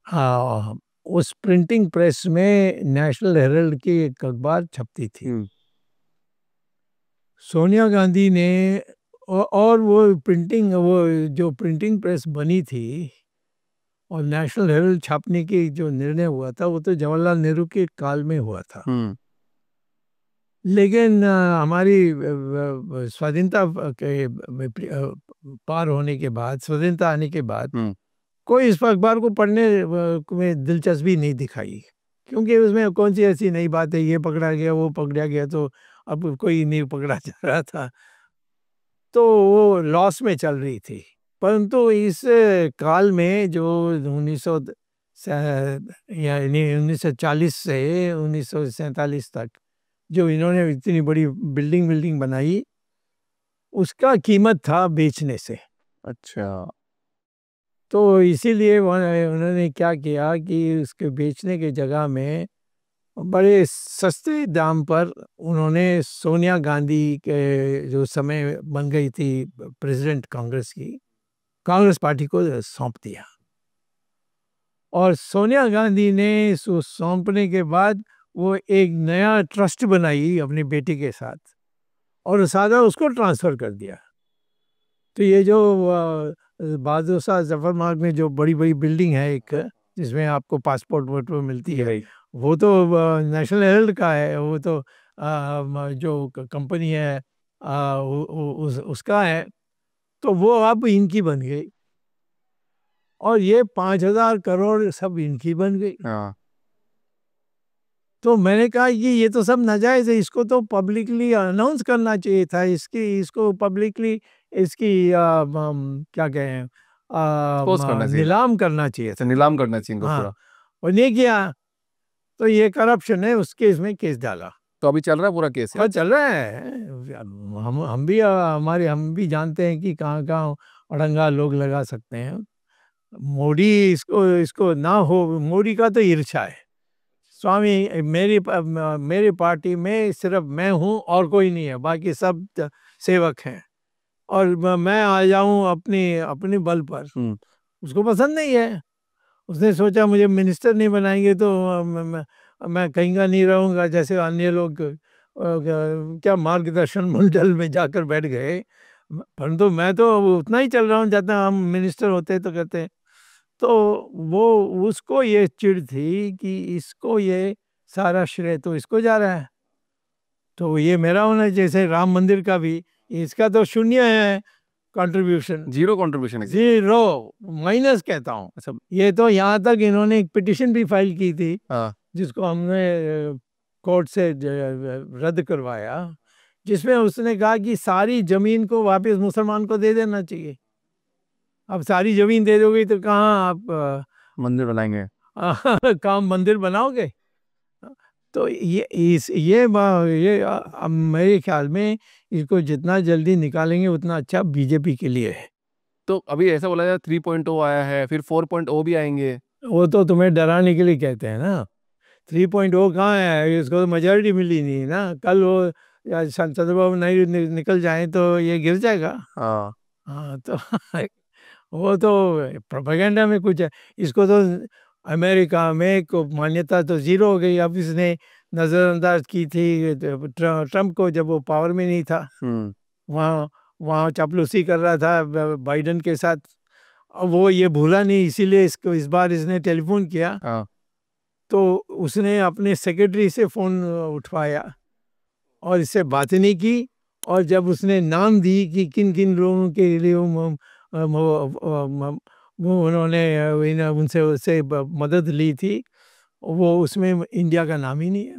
S2: हाँ, उस प्रिंटिंग प्रेस में नेशनल हेराल्ड की एक अखबार छपती थी। सोनिया गांधी ने, और वो जो प्रिंटिंग प्रेस बनी थी और नेशनल हेराल्ड छापने की जो निर्णय हुआ था, वो तो जवाहरलाल नेहरू के काल में हुआ था। लेकिन हमारी स्वाधीनता के पार होने के बाद, स्वाधीनता आने के बाद, कोई इस अखबार को पढ़ने में दिलचस्पी नहीं दिखाई, क्योंकि उसमें कौन सी ऐसी नई बात है, ये पकड़ा गया, वो पकड़ा गया, तो अब कोई नहीं पकड़ा जा रहा था, तो वो लॉस में चल रही थी। परंतु इस काल में जो 1940 से 1947 तक जो इन्होंने इतनी बड़ी बिल्डिंग बनाई, उसका कीमत था बेचने से।
S1: अच्छा।
S2: तो इसीलिए उन्होंने क्या किया कि उसके बेचने के जगह में बड़े सस्ते दाम पर उन्होंने सोनिया गांधी के जो समय बन गई थी प्रेसिडेंट कांग्रेस की, कांग्रेस पार्टी को सौंप दिया। और सोनिया गांधी ने इसको सौंपने के बाद वो एक नया ट्रस्ट बनाई अपनी बेटी के साथ और सादा उसको ट्रांसफ़र कर दिया। तो ये जो बहादुर शाह जफर मार्ग में जो बड़ी बड़ी बिल्डिंग है एक, जिसमें आपको पासपोर्ट वोट मिलती है, वो तो नेशनल हेराल्ड का है। वो तो जो कंपनी है उसका है। तो वो अब इनकी बन गई और ये 5,000 करोड़ सब इनकी बन गई। तो मैंने कहा ये तो सब नाजायज़ है, इसको तो पब्लिकली अनाउंस करना चाहिए था, इसको पब्लिकली इसकी क्या कहें नीलाम करना चाहिए था।
S1: नीलाम करना चाहिए इनको पूरा।
S2: और नहीं किया, तो ये करप्शन है, उस केस में केस डाला।
S1: तो अभी चल रहा है पूरा केस?
S2: हाँ चल रहा है। हम भी जानते हैं कि कहाँ कहाँ अड़ंगा लोग लगा सकते हैं। मोदी इसको ना हो, मोदी का तो ईर्ष्या है। स्वामी मेरी पार्टी में सिर्फ मैं हूँ और कोई नहीं है, बाकी सब सेवक हैं और मैं आ जाऊँ अपनी बल पर। उसको पसंद नहीं है। उसने सोचा मुझे मिनिस्टर नहीं बनाएंगे तो मैं कहीं का नहीं रहूँगा, जैसे अन्य लोग क्या मार्गदर्शन मंडल में जाकर बैठ गए। परंतु मैं तो उतना ही चल रहा हूँ जितना हम मिनिस्टर होते तो कहते। तो वो उसको ये चिढ़ थी कि इसको ये सारा श्रेय तो इसको जा रहा है, तो ये मेरा होना। जैसे राम मंदिर का भी इसका तो शून्य है कंट्रीब्यूशन,
S1: जीरो कंट्रीब्यूशन है,
S2: जीरो माइनस कहता हूँ। अच्छा, ये तो यहाँ तक इन्होंने एक पिटिशन भी फाइल की थी जिसको हमने कोर्ट से रद्द करवाया, जिसमें उसने कहा कि सारी जमीन को वापस मुसलमान को दे देना चाहिए। अब सारी जमीन दे दोगे तो कहाँ आप
S1: मंदिर बनाएंगे?
S2: कहाँ मंदिर बनाओगे? तो ये मेरे ख्याल में इसको जितना जल्दी निकालेंगे उतना अच्छा बीजेपी के लिए है।
S1: तो अभी ऐसा बोला जाए 3.0 आया है, फिर 4.0 भी आएंगे।
S2: वो तो तुम्हें डराने के लिए कहते हैं ना। 3.0 कहाँ है? इसको तो मेजॉरिटी मिली नहीं ना। कल वो चंद्रबाबू नायडू निकल जाए तो ये गिर जाएगा। हाँ तो वो तो प्रोपेगेंडा में कुछ है। इसको तो अमेरिका में को मान्यता तो जीरो हो गई। अब इसने नज़रअंदाज की थी ट्रम्प को जब वो पावर में नहीं था। वहाँ चापलूसी कर रहा था बाइडन के साथ। अब वो ये भूला नहीं, इसीलिए इसको इस बार इसने टेलीफोन किया। तो उसने अपने सेक्रेटरी से फ़ोन उठवाया और इससे बात नहीं की। और जब उसने नाम दी कि किन किन लोगों के लिए उन्होंने उनसे मदद ली थी, वो उसमें इंडिया का नाम ही नहीं है।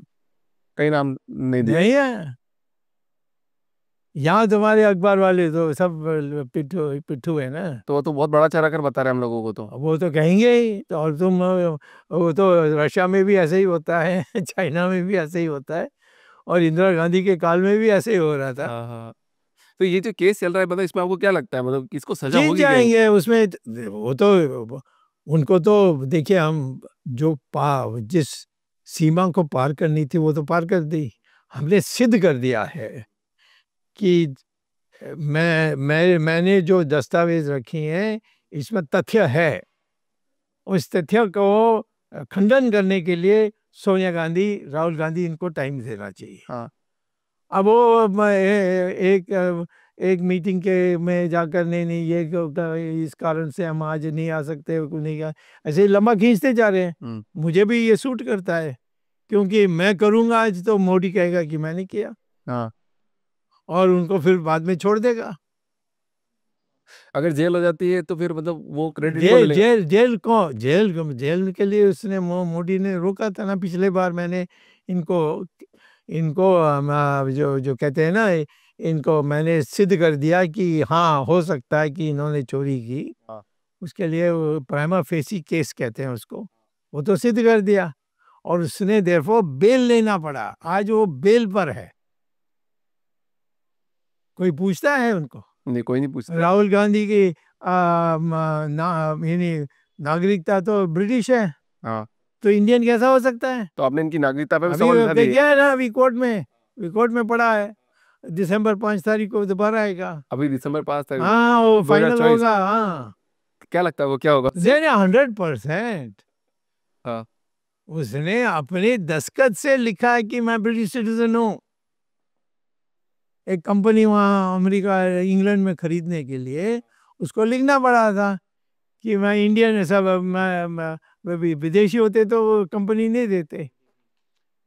S1: कहीं नाम नहीं
S2: है। यहाँ तुम्हारे अखबार वाले तो सब पिट्ठू है ना।
S1: तो वो तो बहुत बड़ा चढ़ा कर बता रहे हैं हम लोगों को। तो
S2: वो तो कहेंगे ही। तो और वो तो रशिया में भी ऐसे ही होता है, चाइना में भी ऐसे ही होता है, और इंदिरा गांधी के काल में भी ऐसे ही हो रहा था।
S1: तो ये जो केस चल रहा है, मतलब इसमें आपको क्या लगता है, मतलब किसको सजा होगी?
S2: जाएंगे उसमें। वो तो उनको तो देखिए, हम जो जिस सीमा को पार करनी थी वो तो पार कर दी। हमने सिद्ध कर दिया है कि मैंने जो दस्तावेज रखी हैं इसमें तथ्य है। उस तथ्य को खंडन करने के लिए सोनिया गांधी, राहुल गांधी इनको टाइम देना चाहिए। अब वो एक मीटिंग के में जाकर नहीं ये इस कारण से हम आज नहीं आ सकते, नहीं ऐसे ही लंबा खींचते जा रहे हैं। मुझे भी ये सूट करता है, क्योंकि मैं करूँगा आज तो मोदी कहेगा कि मैंने किया। और उनको फिर बाद में छोड़ देगा।
S1: अगर जेल हो जाती है तो फिर मतलब वो क्रेडिट
S2: जेल के लिए उसने मोदी ने रोका था ना पिछले बार। मैंने इनको जो कहते हैं ना, इनको मैंने सिद्ध कर दिया कि हाँ हो सकता है कि इन्होंने चोरी की। उसके लिए प्राइमा फेसी केस कहते हैं उसको, वो तो सिद्ध कर दिया। और उसने देयरफॉर बेल लेना पड़ा। आज वो बेल पर है। कोई पूछता है उनको?
S1: नहीं, कोई नहीं पूछता।
S2: राहुल गांधी की नागरिकता तो ब्रिटिश है,
S1: हाँ,
S2: तो इंडियन कैसा हो सकता है?
S1: तो आपने इनकी नागरिकता पे भी
S2: अभी
S1: सवाल उठा दिए।
S2: क्या है ना, अभी कोर्ट में पड़ा है, दिसंबर 5 तारीख को दोबारा आएगा।
S1: अभी दिसंबर 5 तक
S2: हाँ, वो फाइनल
S1: 2024।
S2: होगा। हाँ,
S1: क्या लगता है वो क्या होगा?
S2: 100%।
S1: हाँ,
S2: उसने अपने दस्तखत से लिखा है कि मैं ब्रिटिश सिटीजन हूँ। एक कंपनी वहाँ अमेरिका इंग्लैंड में खरीदने के लिए उसको लिखना पड़ा था कि मैं इंडियन, सब मैं विदेशी होते तो वो कंपनी नहीं देते,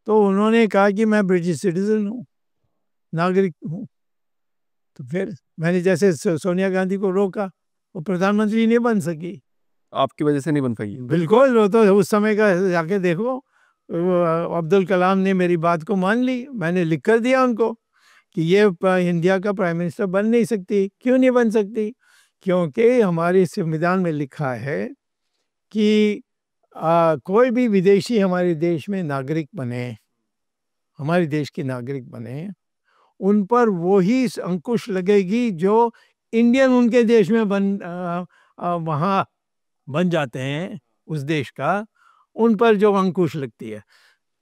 S2: तो उन्होंने कहा कि मैं ब्रिटिश सिटीजन हूँ, नागरिक हूँ। तो फिर मैंने जैसे सोनिया गांधी को रोका, वो प्रधानमंत्री नहीं बन सकी।
S1: आपकी वजह से नहीं बन पाई।
S2: बिल्कुल, वो तो उस समय का जाके देखो, अब्दुल कलाम ने मेरी बात को मान ली। मैंने लिख कर दिया उनको कि ये इंडिया का प्राइम मिनिस्टर बन नहीं सकती। क्यों नहीं बन सकती? क्योंकि हमारे संविधान में लिखा है कि कोई भी विदेशी हमारे देश में नागरिक बने, हमारे देश की नागरिक बने, उन पर वो ही अंकुश लगेगी जो इंडियन उनके देश में वहाँ बन जाते हैं, उस देश का, उन पर जो अंकुश लगती है।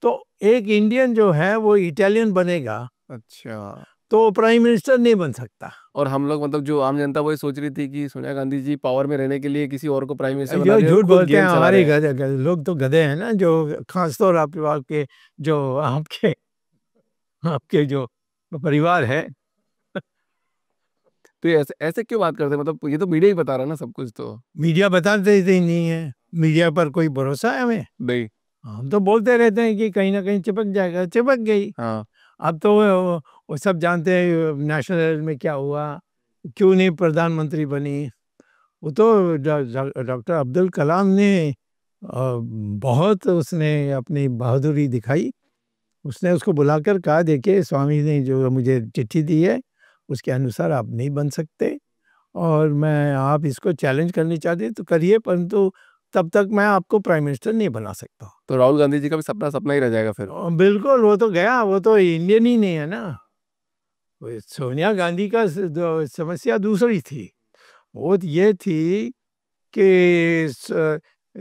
S2: तो एक इंडियन जो है वो इटालियन बनेगा,
S1: अच्छा,
S2: तो प्राइम मिनिस्टर नहीं बन सकता।
S1: और हम लोग मतलब जो आम जनता वही सोच रही थी कि सोनिया गांधी जी पावर में रहने के लिए किसी और को प्राइम मिनिस्टर बना
S2: जो
S1: दिया,
S2: झूठ
S1: खुद
S2: बोलते हैं
S1: गेम चला
S2: हमारे
S1: रहे हैं।
S2: लोग तो गधे हैं ना, जो खासतौर आपके जो आपके जो परिवार है।
S1: तो ये ऐसे ऐसे क्यों बात करते हैं? मतलब ये तो मीडिया ही बता रहा है ना सब कुछ। तो
S2: मीडिया बताते ही नहीं है, मीडिया पर कोई भरोसा है हमें?
S1: नहीं।
S2: हम तो बोलते रहते हैं कि कहीं ना कहीं चिपक जाएगा, चिपक गई।
S1: हाँ,
S2: अब तो वो सब जानते हैं नेशनल लेवल में क्या हुआ, क्यों नहीं प्रधानमंत्री बनी। वो तो डॉक्टर अब्दुल कलाम ने बहुत उसने अपनी बहादुरी दिखाई। उसने उसको बुलाकर कहा, देखिए स्वामी ने जो मुझे चिट्ठी दी है उसके अनुसार आप नहीं बन सकते, और मैं आप इसको चैलेंज करनी चाहते तो करिए, परंतु तब तक मैं आपको प्राइम मिनिस्टर नहीं बना सकता।
S1: तो राहुल गांधी जी का भी सपना सपना ही रह जाएगा फिर।
S2: बिल्कुल, वो तो गया, वो तो इंडियन ही नहीं है ना। सोनिया गांधी का समस्या दूसरी थी। वो ये थी कि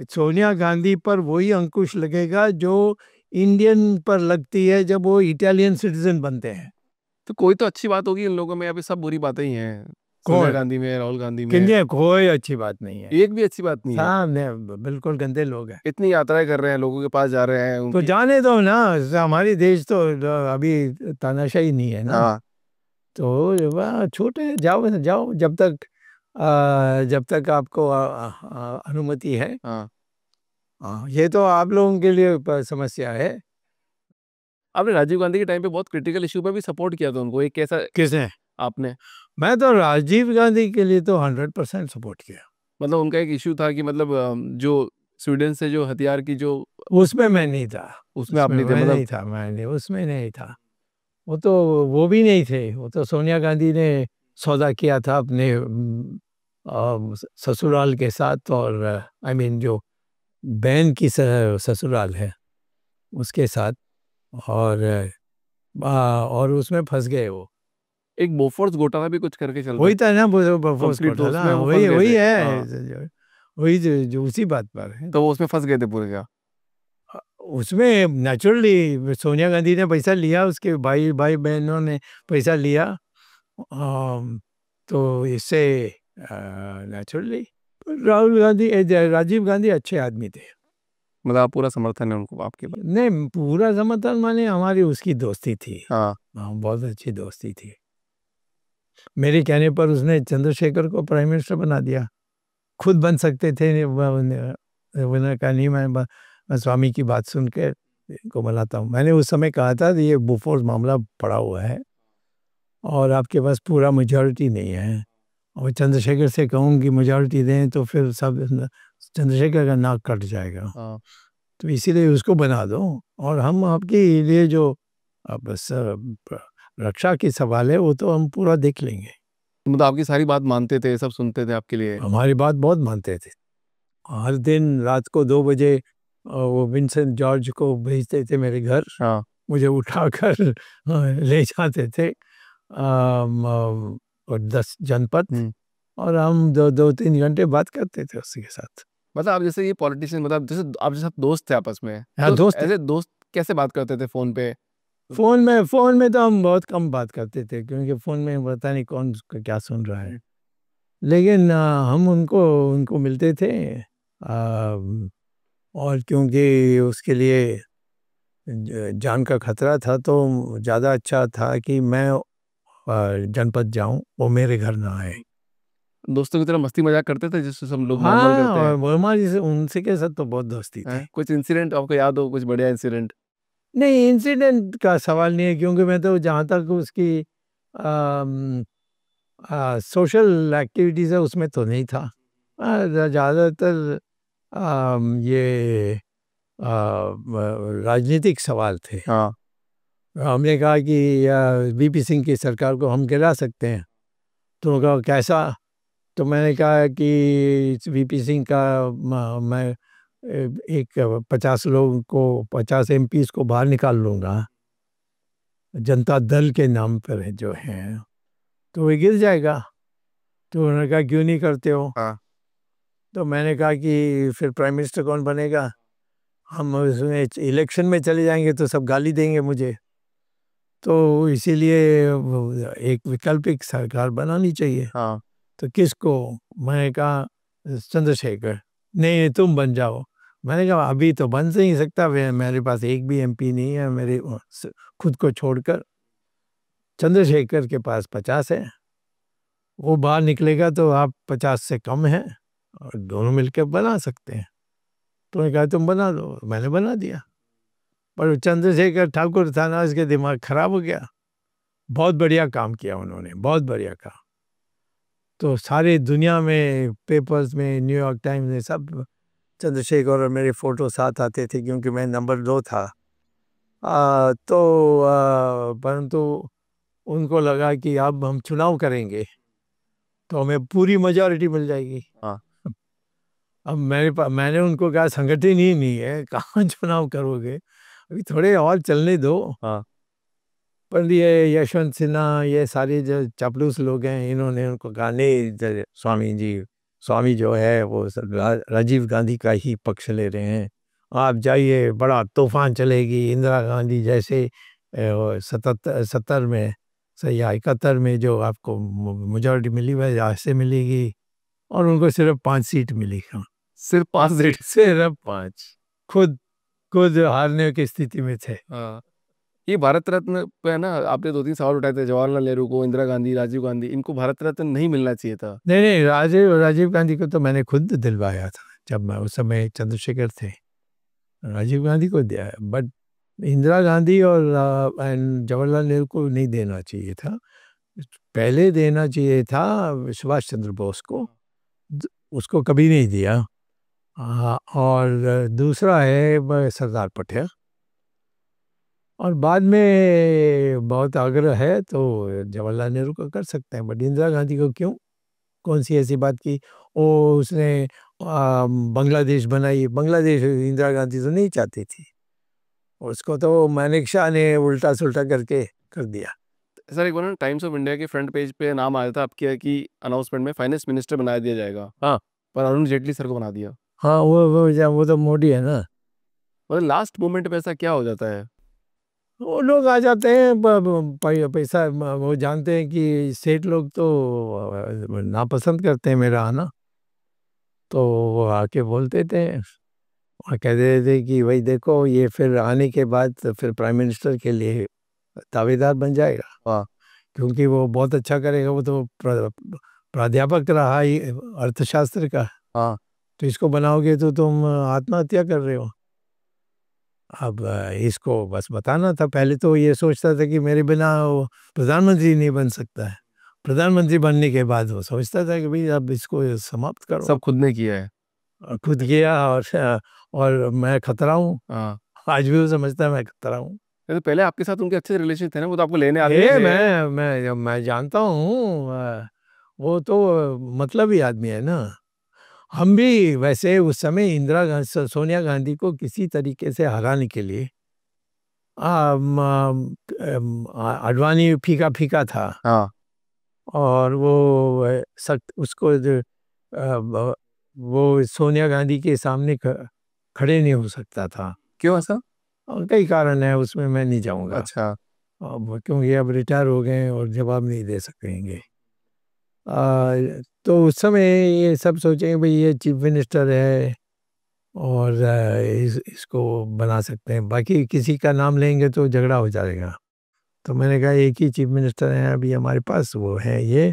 S2: सोनिया गांधी पर वही अंकुश लगेगा जो इंडियन पर लगती है जब वो इटालियन सिटीजन बनते हैं।
S1: तो कोई तो अच्छी बात होगी इन लोगों में, अभी सब बुरी बातें ही हैं। सोनिया गांधी में, राहुल गांधी में
S2: किन्हीं कोई अच्छी बात नहीं है,
S1: एक भी अच्छी बात नहीं है।
S2: सामने बिल्कुल गंदे लोग हैं।
S1: इतनी यात्राएं कर रहे हैं, लोगों के पास जा रहे हैं
S2: तो जाने दो ना, हमारी देश तो अभी तानाशाही नहीं है ना।
S1: हाँ,
S2: तो वह छोटे जाओ जाओ, जब तक आपको अनुमति है।
S1: हाँ।
S2: ये तो आप लोगों के लिए समस्या है।
S1: आपने राजीव गांधी के टाइम पे बहुत क्रिटिकल इशू में भी सपोर्ट किया था उनको, एक कैसा?
S2: किसने?
S1: आपने?
S2: मैं तो राजीव गांधी के लिए तो 100% सपोर्ट किया।
S1: मतलब उनका एक इशू था कि मतलब जो स्वीडन से जो हथियार की जो,
S2: उसमें मैं नहीं था।
S1: उसमें आप नहीं थे?
S2: मैं
S1: मतलब
S2: नहीं था, मैंने उसमें नहीं था। वो भी नहीं थे। वो तो सोनिया गांधी ने सौदा किया था अपने ससुराल के साथ, और आई मीन जो बहन की ससुराल है उसके साथ, और उसमें फंस गए वो।
S1: एक बोफोर्स घोटाला भी कुछ करके चलता
S2: वही था ना,
S1: कंप्लीट, तो उसमें वो फंस
S2: वही
S1: गए
S2: वही
S1: थे।
S2: है, वही जो उसी बात पर है।
S1: तो वो उसमें फंस गए थे पूरे क्या?
S2: उसमें नेचुरली सोनिया गांधी ने पैसा लिया, उसके भाई भाई बहनों ने पैसा लिया, तो इससे नेचुरली राजीव गांधी अच्छे आदमी थे।
S1: मतलब आप पूरा समर्थन है उनको आपके पास?
S2: नहीं, पूरा समर्थन माने, हमारी उसकी दोस्ती थी।
S1: हाँ,
S2: बहुत अच्छी दोस्ती थी। मेरे कहने पर उसने चंद्रशेखर को प्राइम मिनिस्टर बना दिया। खुद बन सकते थे, उन्होंने कहा नहीं, मैं स्वामी की बात सुन के को बनाता हूँ। मैंने उस समय कहा था ये बोफोर्स मामला पड़ा हुआ है और आपके पास पूरा मेजॉरिटी नहीं है, और चंद्रशेखर से कहूँ कि मेजॉरिटी दें तो फिर सब चंद्रशेखर का नाक कट जाएगा।
S1: हाँ।
S2: तो इसीलिए उसको बना दो, और हम आपके लिए जो बस रक्षा की सवाल है वो तो हम पूरा देख लेंगे।
S1: मतलब आपकी सारी बात मानते थे, सब सुनते थे आपके लिए?
S2: हमारी बात बहुत मानते थे। हर दिन रात को 2 बजे वो विंसेंट जॉर्ज को भेजते थे मेरे घर।
S1: हाँ।
S2: मुझे उठाकर ले जाते थे और 10 जनपद, और हम 2-3 घंटे बात करते थे उसके साथ।
S1: मतलब आप जैसे ये पॉलिटिशियन, मतलब जैसे आप जैसे दोस्त थे आपस में,
S2: हाँ,
S1: तो
S2: दोस्त थे।
S1: ऐसे दोस्त कैसे बात करते थे फोन पे?
S2: फोन में तो हम बहुत कम बात करते थे, क्योंकि फोन में पता नहीं कौन क्या सुन रहा है। लेकिन हम उनको मिलते थे, और क्योंकि उसके लिए जान का खतरा था, तो ज़्यादा अच्छा था कि मैं जनपद जाऊं, वो मेरे घर ना आए।
S1: दोस्तों की तरह मस्ती मजाक करते थे जैसे सब लोग नॉर्मल
S2: हाँ,
S1: करते हैं?
S2: और वर्मा जी से, उनसे के साथ तो बहुत दोस्ती थी।
S1: कुछ इंसिडेंट आपको याद हो, कुछ बढ़िया इंसिडेंट?
S2: नहीं, इंसिडेंट का सवाल नहीं है, क्योंकि मैं तो जहाँ तक उसकी सोशल एक्टिविटीज़ है उसमें तो नहीं था। ज़्यादातर ये राजनीतिक सवाल थे।
S1: हाँ।
S2: हमने कहा कि वीपी सिंह की सरकार को हम गिरा सकते हैं, तो उन्होंने कहा कैसा? तो मैंने कहा कि वीपी सिंह का मैं एक 50 लोगों को, 50 एमपीज़ को बाहर निकाल लूँगा, जनता दल के नाम पर है जो है, तो वो गिर जाएगा। तो उन्होंने कहा क्यों नहीं करते हो?
S1: हाँ।
S2: तो मैंने कहा कि फिर प्राइम मिनिस्टर कौन बनेगा? हम उसमें इलेक्शन में चले जाएंगे तो सब गाली देंगे मुझे, तो इसीलिए एक वैकल्पिक सरकार बनानी चाहिए।
S1: हाँ।
S2: तो किसको? मैंने कहा चंद्रशेखर। नहीं, तुम बन जाओ। मैंने कहा अभी तो बन नहीं सकता, मेरे पास एक भी एमपी नहीं है, मेरे खुद को छोड़कर। चंद्रशेखर के पास 50 है, वो बाहर निकलेगा तो आप 50 से कम हैं, और दोनों मिलकर बना सकते हैं। तो उन्होंने कहा तुम बना दो। मैंने बना दिया, पर चंद्रशेखर ठाकुर था ना, उसके दिमाग खराब हो गया। बहुत बढ़िया काम किया उन्होंने, बहुत बढ़िया काम। तो सारी दुनिया में, पेपर्स में, न्यूयॉर्क टाइम्स में सब चंद्रशेखर और मेरे फ़ोटो साथ आते थे, क्योंकि मैं नंबर 2 था। परंतु उनको लगा कि अब हम चुनाव करेंगे तो हमें पूरी मेजॉरिटी मिल जाएगी।
S1: हाँ।
S2: अब मैंने उनको कहा संगठन ही नहीं है, कहाँ चुनाव करोगे, अभी थोड़े और चलने दो।
S1: हाँ।
S2: पर ये यशवंत सिन्हा, ये सारे जो चापलूस लोग हैं, इन्होंने उनको कहा नहीं स्वामी जो है वो राजीव गांधी का ही पक्ष ले रहे हैं, आप जाइए, बड़ा तूफान चलेगी। इंदिरा गांधी जैसे 77 में सही या 71 में जो आपको मेजॉरिटी मिली वह ऐसे मिलेगी, और उनको सिर्फ 5 सीट मिली।
S1: सिर्फ 5 सीट?
S2: सिर्फ 5। खुद खुद हारने की स्थिति में थे।
S1: हाँ। ये भारत रत्न पे ना आपने 2-3 सवाल उठाए थे, जवाहरलाल नेहरू को, इंदिरा गांधी, राजीव गांधी, इनको भारत रत्न नहीं मिलना चाहिए था।
S2: नहीं, राजीव गांधी को तो मैंने खुद दिलवाया था, जब मैं उस समय चंद्रशेखर थे, राजीव गांधी को दिया है। बट इंदिरा गांधी और जवाहरलाल नेहरू को नहीं देना चाहिए था। पहले देना चाहिए था सुभाष चंद्र बोस को, उसको कभी नहीं दिया। और दूसरा है सरदार पटेल, और बाद में बहुत आग्रह है तो जवाहरलाल नेहरू को कर सकते हैं, बट इंदिरा गांधी को क्यों? कौन सी ऐसी बात की? उसने बांग्लादेश बनाई। बांग्लादेश इंदिरा गांधी तो नहीं चाहती थी, उसको तो मानेकशॉ ने उल्टा सुल्टा करके कर दिया।
S1: सर एक बार ना टाइम्स ऑफ इंडिया के फ्रंट पेज पे नाम आया था आपके कि अनाउंसमेंट में फाइनेंस मिनिस्टर बना दिया जाएगा।
S2: हाँ,
S1: पर अरुण जेटली सर को बना दिया।
S2: हाँ, वो तो मोदी है ना।
S1: मतलब लास्ट मोमेंट पे ऐसा क्या हो जाता है?
S2: वो लोग आ जाते हैं, पैसा, वो जानते हैं कि सेठ लोग तो नापसंद करते हैं मेरा आना, तो वो आके बोलते थे और कहते थे कि भाई देखो, ये फिर आने के बाद फिर प्राइम मिनिस्टर के लिए दावेदार बन जाएगा।
S1: हाँ।
S2: क्योंकि वो बहुत अच्छा करेगा, वो तो प्राध्यापक रहा ही अर्थशास्त्र का।
S1: हाँ।
S2: तो इसको बनाओगे तो तुम आत्महत्या कर रहे हो। अब इसको बस बताना था। पहले तो ये सोचता था कि मेरे बिना वो प्रधानमंत्री नहीं बन सकता है। प्रधानमंत्री बनने के बाद वो सोचता था कि भाई अब इसको समाप्त करो।
S1: सब खुद ने किया है।
S2: खुद किया, और मैं खतरा हूँ।
S1: हाँ।
S2: आज भी वो समझता है मैं खतरा हूँ।
S1: तो पहले आपके साथ उनके अच्छे रिलेशन थे ना, वो तो आपको लेने आते थे।
S2: मैं जानता हूँ, वो तो मतलब ही आदमी है ना। हम भी वैसे उस समय इंदिरा गांधी, सोनिया गांधी को किसी तरीके से हराने के लिए अडवाणी फीका फीका था।
S1: हाँ
S2: और वो सख्त उसको वो सोनिया गांधी के सामने खड़े नहीं हो सकता था।
S1: क्यों ऐसा?
S2: और कई कारण है, उसमें मैं नहीं जाऊंगा।
S1: अच्छा।
S2: क्योंकि अब रिटायर हो गए और जवाब नहीं दे सकेंगे। तो उस समय ये सब सोचेंगे भाई ये चीफ मिनिस्टर है और इसको बना सकते हैं, बाकी किसी का नाम लेंगे तो झगड़ा हो जाएगा। तो मैंने कहा एक ही चीफ मिनिस्टर है अभी हमारे पास, वो है ये,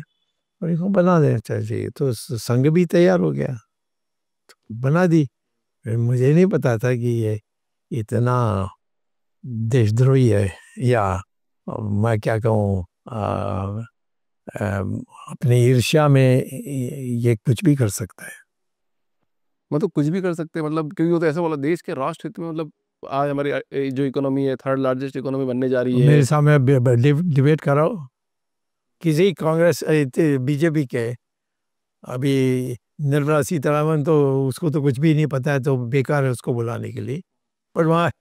S2: और इसको बना देना चाहिए। तो संघ भी तैयार हो गया, तो बना दी। मुझे नहीं पता था कि ये इतना देशद्रोही है, या मैं क्या कहूँ, अपनी ईर्ष्या में ये कुछ भी कर सकता है।
S1: मतलब कुछ भी कर सकते हैं, मतलब क्योंकि वो तो ऐसा बोला देश के राष्ट्र हित में, मतलब आज हमारी जो इकोनॉमी है थर्ड लार्जेस्ट इकोनॉमी बनने जा रही है।
S2: मेरे सामने डिबेट कराओ किसी कांग्रेस बीजेपी के। अभी निर्मला सीतारमन तो उसको तो कुछ भी नहीं पता है, तो बेकार है उसको बुलाने के लिए। पर वहाँ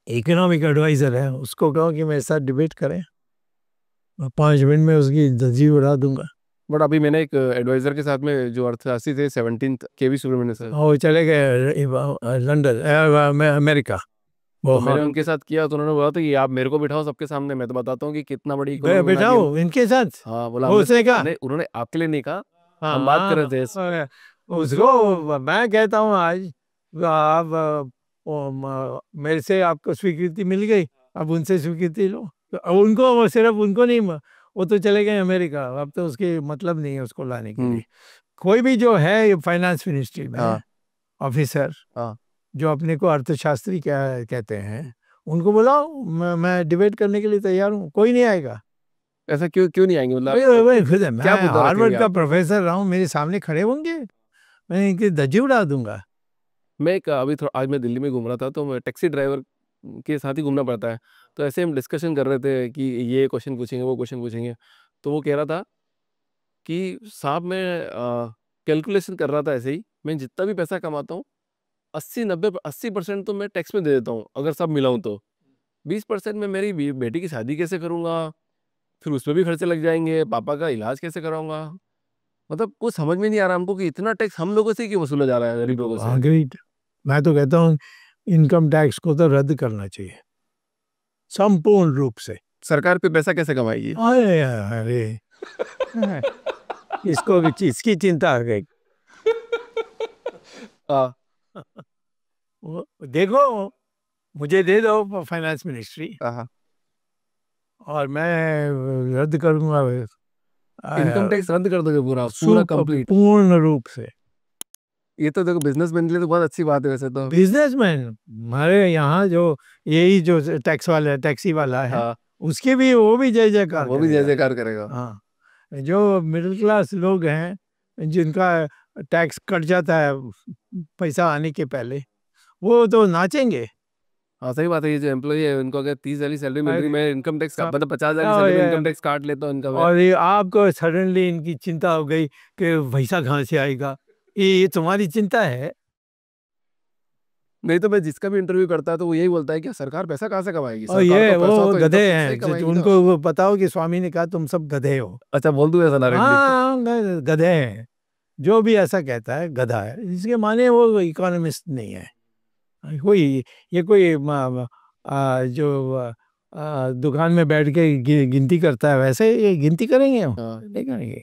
S2: इकोनॉमिक एडवाइजर है, उसको कहो कि मेरे साथ डिबेट करें, 5 मिनट में उसकी धज्जी उड़ा दूंगा।
S1: बट अभी मैंने एक एडवाइजर के साथ में जो अर्थशास्त्री थे 17th के.वी. सुब्रमण्यम सर,
S2: वो चले गए लंदन, अमेरिका। वो
S1: तो मैंने उनके साथ किया तो उन्होंने बोला था कि आप मेरे को बिठाओ सबके सामने, मैं तो बताता हूँ कि कितना बड़ी इकोनॉमी बना दी
S2: बिठाओ इनके साथ।
S1: हाँ बोला
S2: वो उसने कहा,
S1: नहीं उन्होंने आपके लिए नहीं कहा, हम बात कर रहे थे।
S2: उसको मैं कहता हूँ आज आप मेरे से आपको स्वीकृति मिल गई, अब उनसे स्वीकृति लो। तो उनको, वो सिर्फ उनको नहीं, वो तो चले गए अमेरिका, अब तो उसके मतलब नहीं है उसको लाने के लिए। कोई भी जो है फाइनेंस मिनिस्ट्री में ऑफिसर, जो अपने को अर्थशास्त्री कहते हैं, उनको बुलाओ, मैं डिबेट करने के लिए तैयार हूँ। कोई नहीं आएगा।
S1: ऐसा क्यों नहीं आएंगे? मतलब
S2: खुद है, मैं हार्वर्ड का प्रोफेसर रहा हूँ, मेरे सामने खड़े होंगे, मैं इनकी धज्जी उड़ा दूंगा।
S1: मैं अभी थोड़ा आज मैं दिल्ली में घूम रहा था, तो मैं टैक्सी ड्राइवर के साथ ही घूमना पड़ता है, तो ऐसे हम डिस्कशन कर रहे थे कि ये क्वेश्चन पूछेंगे वो क्वेश्चन पूछेंगे, तो वो कह रहा था कि साहब मैं कैलकुलेशन कर रहा था ऐसे ही, मैं जितना भी पैसा कमाता हूँ 80% तो मैं टैक्स में दे देता हूँ अगर सब मिलाऊँ तो, 20% में मेरी बेटी की शादी कैसे करूँगा, फिर उसमें भी खर्चे लग जाएंगे, पापा का इलाज कैसे कराऊंगा। मतलब कुछ समझ में नहीं आ रहा हमको कि इतना टैक्स हम लोगों से क्यों वसूला जा रहा है गरीब लोगों से।
S2: ग्रेट। मैं तो कहता हूँ इनकम टैक्स को तो रद्द करना चाहिए संपूर्ण रूप से।
S1: सरकार पे पैसा कैसे कमाएगी?
S2: अरे इसको भी चीज की चिंता आ गई। देखो, मुझे दे दो फाइनेंस मिनिस्ट्री और मैं रद्द करूंगा
S1: इनकम टैक्स रद्द कर दोगे पूरा कंप्लीट
S2: पूर्ण रूप से।
S1: ये तो देखो बिजनेसमैन के लिए तो बहुत अच्छी बात है वैसे तो।
S2: बिजनेसमैन हमारे यहाँ जो यही जो टैक्स वाला टैक्सी वाला है, उसके भी वो भी जय जयकार,
S1: वो भी जय जयकार करेगा।
S2: हाँ, जो मिडिल क्लास लोग हैं जिनका टैक्स कट जाता है पैसा आने के पहले, वो तो नाचेंगे।
S1: हाँ सही बात है, ये जो एम्प्लॉय है उनको अगर 30 वाली सैलरी मिल रही, मैं इनकम टैक्स मतलब 50 वाली सैलरी में इनकम टैक्स काट लेता हूँ इनका।
S2: और ये आपको सडनली इनकी चिंता हो गई कि पैसा कहाँ से आएगा, ये तुम्हारी चिंता है।
S1: नहीं तो मैं जिसका भी इंटरव्यू करता है तो वो यही बोलता है कि सरकार पैसा कहाँ से कमाएगी,
S2: और ये वो
S1: तो
S2: गधे हैं, उनको वो बताओ कि स्वामी ने कहा तुम सब गधे हो।
S1: अच्छा बोल दूं ऐसा डायरेक्टली?
S2: हाँ, गधे हैं, जो भी ऐसा कहता है गधा है, इसके माने वो इकोनॉमिस्ट नहीं है कोई। ये कोई जो दुकान में बैठ के गिनती करता है वैसे ये गिनती करेंगे नहीं करेंगे।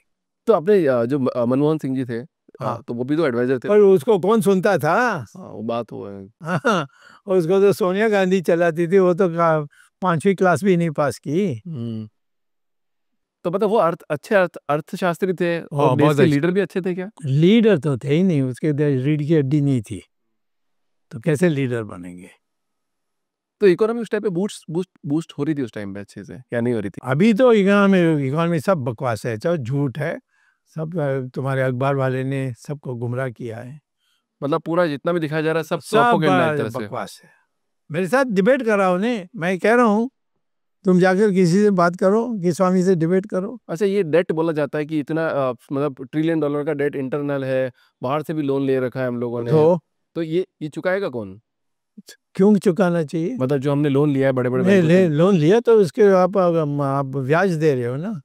S1: तो आपने जो मनमोहन सिंह जी थे, तो वो भी तो एडवाइजर थे,
S2: पर उसको कौन सुनता था?
S1: वो बात हो है।
S2: हाँ, उसको तो सोनिया गांधी चलाती थी, वो तो 5वीं क्लास भी नहीं पास की।
S1: तो मतलब वो अर्थशास्त्री थे और देश के लीडर भी अच्छे थे क्या?
S2: लीडर तो थे ही नहीं, उसके रीढ़ की हड्डी नहीं थी, तो कैसे लीडर बनेंगे?
S1: तो इकोनॉमी उस टाइम पे बूस्ट हो रही थी उस टाइम पे अच्छे से या नहीं हो रही थी?
S2: अभी तो इकोनॉमी सब बकवास है, चाहे झूठ है, सब तुम्हारे अखबार वाले ने सबको गुमराह किया है।
S1: मतलब पूरा जितना भी दिखाया जा रहा है सब प्रोपेगेंडा है, एक तरह से
S2: बकवास है। मेरे साथ डिबेट कराओ ने, मैं कह रहा हूँ तुम जाकर किसी से बात करो कि स्वामी से डिबेट करो।
S1: अच्छा, ये डेट बोला जाता है कि इतना मतलब $1 ट्रिलियन का डेट इंटरनल है, बाहर से भी लोन ले रखा है हम लोगों ने, तो ये चुकाएगा कौन?
S2: क्यों चुकाना चाहिए?
S1: मतलब जो हमने लोन लिया है बड़े बड़े
S2: नहीं,
S1: बैंकों से,
S2: लोन लिया तो उसके आप ब्याज दे रहे हो ना।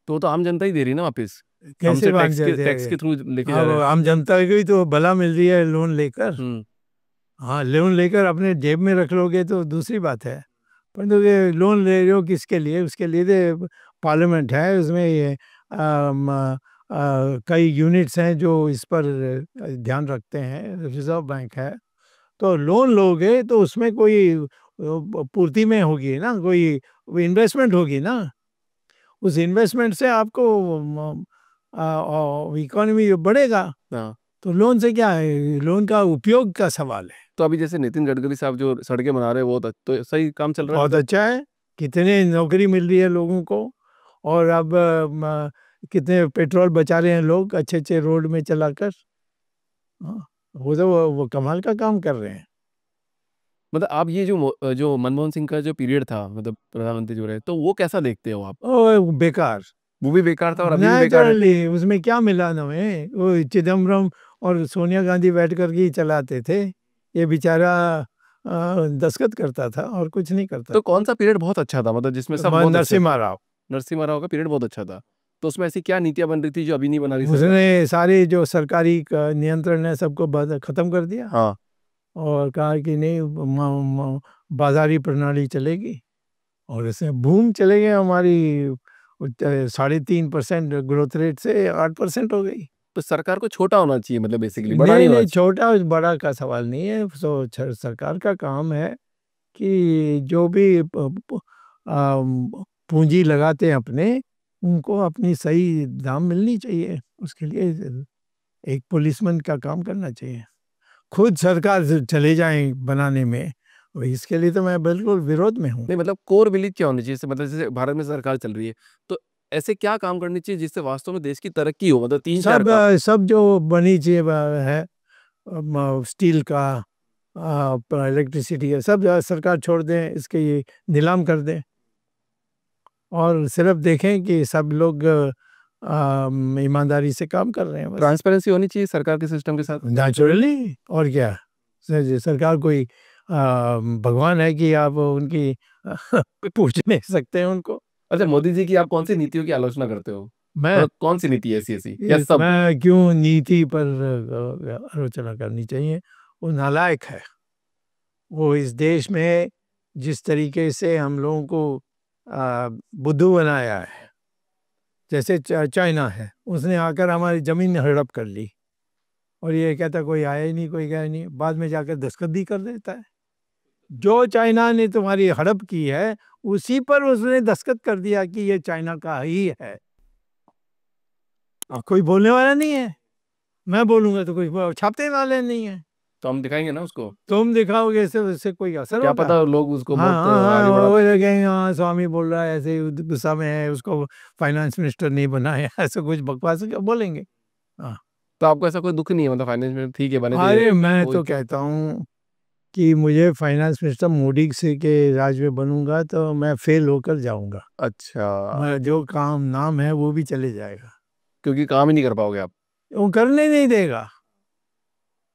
S1: तो आम जनता ही दे रही है ना वापस,
S2: कैसे
S1: हमसे
S2: बांध
S1: टैक्स
S2: जाते
S1: के थ्रू लेके जा
S2: अब
S1: रहे हैं।
S2: आम जनता को भी तो भला मिल रही है लोन लेकर। हाँ, लोन लेकर अपने जेब में रख लोगे तो दूसरी बात है, परंतु ये लोन ले रहे हो किसके लिए? उसके लिए तो पार्लियामेंट है, उसमें ये कई यूनिट्स हैं जो इस पर ध्यान रखते हैं, रिजर्व बैंक है। तो लोन लोगे तो उसमें कोई पूर्ति में होगी ना, कोई इन्वेस्टमेंट होगी ना। उस इन्वेस्टमेंट से आपको इकोनॉमी बढ़ेगा।
S1: हाँ,
S2: तो लोन से क्या है, लोन का उपयोग का सवाल है।
S1: तो अभी जैसे नितिन गडकरी साहब जो सड़कें बना रहे हैं वो तो सही काम चल रहा है।
S2: बहुत अच्छा है, कितने नौकरी मिल रही है लोगों को, और अब कितने पेट्रोल बचा रहे हैं लोग अच्छे अच्छे रोड में चलाकर। हाँ, वो कमाल का काम कर रहे हैं।
S1: मतलब आप ये जो मनमोहन सिंह का जो पीरियड था, मतलब प्रधानमंत्री जो रहे, तो वो कैसा देखते हो आप?
S2: ओ बेकार,
S1: वो भी बेकार था और अभी भी बेकार है।
S2: नेचुरली उसमें क्या मिला हमें? वो चिदम्बरम और सोनिया गांधी बैठ कर के ही चलाते थे, ये बेचारा दस्खत करता था और कुछ नहीं करता।
S1: तो कौन सा पीरियड बहुत अच्छा था, मतलब जिसमें सब बहुत
S2: नरसिम्हा राव,
S1: नरसिम्हा राव का पीरियड बहुत अच्छा था, तो उसमें ऐसी क्या नीतियां बन रही थी जो अभी नहीं बना रही सरकार?
S2: उसने सारे जो सरकारी नियंत्रण है सबको खत्म कर दिया।
S1: हाँ,
S2: और कहा कि नहीं, बाजारी प्रणाली चलेगी, और इसमें बूम चले गए, हमारी 3.5% ग्रोथ रेट से 8% हो गई।
S1: तो सरकार को छोटा होना चाहिए, मतलब बेसिकली बड़ा नहीं
S2: नहीं
S1: होना
S2: नहीं,
S1: चाहिए।
S2: छोटा बड़ा का सवाल नहीं है। तो सरकार का काम है कि जो भी पूंजी लगाते हैं अपने, उनको अपनी सही दाम मिलनी चाहिए। उसके लिए एक पुलिसमैन का काम करना चाहिए। खुद सरकार चले जाएं बनाने में, और इसके लिए तो मैं बिल्कुल विरोध में हूँ।
S1: नहीं, मतलब कोर विलीज क्या होनी चाहिए, मतलब जैसे भारत में सरकार चल रही है, तो ऐसे क्या काम करनी चाहिए जिससे वास्तव में देश की तरक्की हो, मतलब 3-4 काम।
S2: सब जो बनी चाहिए है, स्टील का, इलेक्ट्रिसिटी का, सब सरकार छोड़ दें, इसके ये नीलाम कर दें, और सिर्फ देखें कि सब लोग ईमानदारी से काम कर रहे हैं।
S1: ट्रांसपेरेंसी होनी चाहिए सरकार के सिस्टम के साथ।
S2: नेचुरली, और क्या, सरकार कोई भगवान है कि आप उनकी पूछ नहीं सकते हैं उनको।
S1: अच्छा, मोदी जी की आप कौन सी नीतियों की आलोचना करते हो?
S2: मैं
S1: मतलब कौन सी नीति ऐसी ऐसी या सब?
S2: मैं क्यों नीति पर आलोचना करनी चाहिए? वो नालायक है। वो इस देश में जिस तरीके से हम लोगों को बुद्धू बनाया है, जैसे चाइना है, उसने आकर हमारी ज़मीन हड़प कर ली, और ये कहता कोई आया ही नहीं, कोई गया ही नहीं, बाद में जाकर दस्तखत भी कर देता है। जो चाइना ने तुम्हारी हड़प की है, उसी पर उसने दस्तखत कर दिया कि ये चाइना का ही है। कोई बोलने वाला नहीं है। मैं बोलूंगा तो कोई छापने वाले नहीं है।
S1: तो हम दिखाएंगे ना उसको।
S2: तुम दिखाओगे, इससे कोई असर
S1: क्या
S2: होगा?
S1: पता लोग उसको
S2: हाँ
S1: बहुत
S2: हाँ
S1: आगे
S2: हाँ,
S1: बढ़ा।
S2: वो लगेंगे, हाँ स्वामी बोल रहा है, ऐसे गुस्सा में है, उसको फाइनेंस मिनिस्टर नहीं बनाया, ऐसा कुछ बकवास बोलेंगे। हाँ,
S1: तो आपको ऐसा कोई दुख नहीं है, मतलब फाइनेंस में ठीक है बने
S2: अरे मैं
S1: कोई
S2: तो कहता हूँ कि मुझे फाइनेंस मिनिस्टर मोदी से के राज में बनूंगा तो मैं फेल होकर जाऊंगा।
S1: अच्छा,
S2: मैं जो काम नाम है वो भी चले जाएगा।
S1: क्योंकि काम ही नहीं कर पाओगे आप।
S2: वो करने नहीं देगा,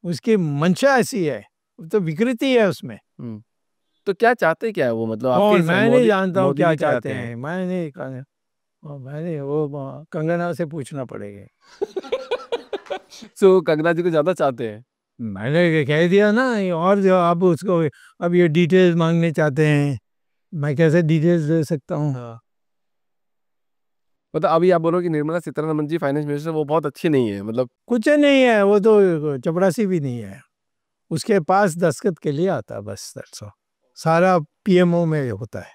S2: उसकी मंशा ऐसी है, वो तो विकृति है उसमें।
S1: तो क्या चाहते क्या है वो, मतलब आपके
S2: और मैं नहीं जानता हूँ
S1: मोदी
S2: क्या
S1: जी
S2: चाहते हैं, मैंने वो कंगना से पूछना पड़ेगा।
S1: सो कंगना जी को ज्यादा चाहते हैं?
S2: मैंने कह दिया ना, और जो आप उसको अब ये डिटेल्स मांगने चाहते हैं, मैं कैसे डिटेल्स दे सकता हूँ?
S1: मतलब अभी आप बोलो कि निर्मला सीतारमण जी फाइनेंस मिनिस्टर वो बहुत अच्छी नहीं है, मतलब
S2: कुछ नहीं है, वो तो चपरासी भी नहीं है। उसके पास दस्तखत के लिए आता है बस, that's all। सारा पीएमओ में होता है।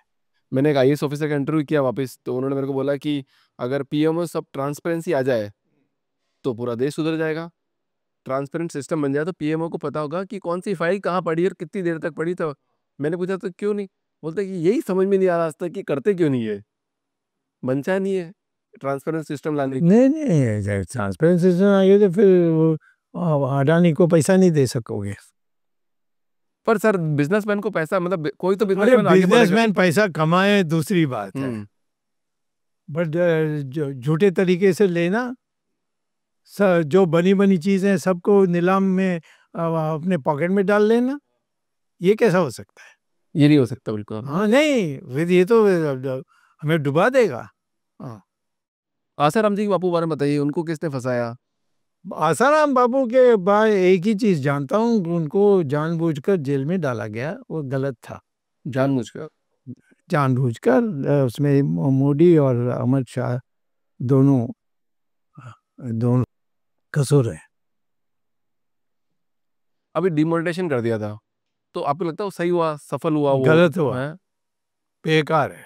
S1: मैंने एक आईएएस ऑफिसर का इंटरव्यू किया वापस, तो उन्होंने मेरे को बोला कि अगर पीएमओ सब ट्रांसपेरेंसी आ जाए तो पूरा देश सुधर जाएगा। ट्रांसपेरेंट सिस्टम बन जाए तो पीएमओ को पता होगा कि कौन सी फाइल कहाँ पड़ी और कितनी देर तक पड़ी। तो मैंने पूछा तो क्यों नहीं, बोलते कि यही समझ में नहीं आ रहा आज तक कि करते क्यों नहीं है, मनचा नहीं है ट्रांसपेरेंट सिस्टम लाने की।
S2: नहीं नहीं, ट्रांसपेरेंट सिस्टम आ गया तो फिर वो अडानी को पैसा नहीं दे सकोगे।
S1: पर सर बिजनेसमैन को पैसा, मतलब कोई तो
S2: अरे
S1: बिजनेसमैन आगे बढ़ेगा।
S2: बिजनेसमैन पैसा कमाए दूसरी बात है, बट झूठे तरीके से लेना, जो बनी बनी चीजें सबको नीलाम में अपने पॉकेट में डाल लेना, ये कैसा हो सकता है?
S1: ये नहीं हो सकता बिल्कुल।
S2: हाँ नहीं, फिर ये तो हमें डुबा देगा। हाँ,
S1: आसाराम जी के बापू बारे में बताइए, उनको किसने फंसाया?
S2: आसाराम बापू के बाद एक ही चीज जानता हूँ, उनको जानबूझकर जेल में डाला गया, वो गलत था।
S1: जानबूझकर?
S2: जानबूझकर उसमें मोदी और अमित शाह दोनों दोनों कसूर है।
S1: अभी डिमोनेटाइजेशन कर दिया था, तो आपको लगता है वो सही हुआ, सफल हुआ? वो
S2: गलत हुआ,
S1: है,
S2: बेकार है।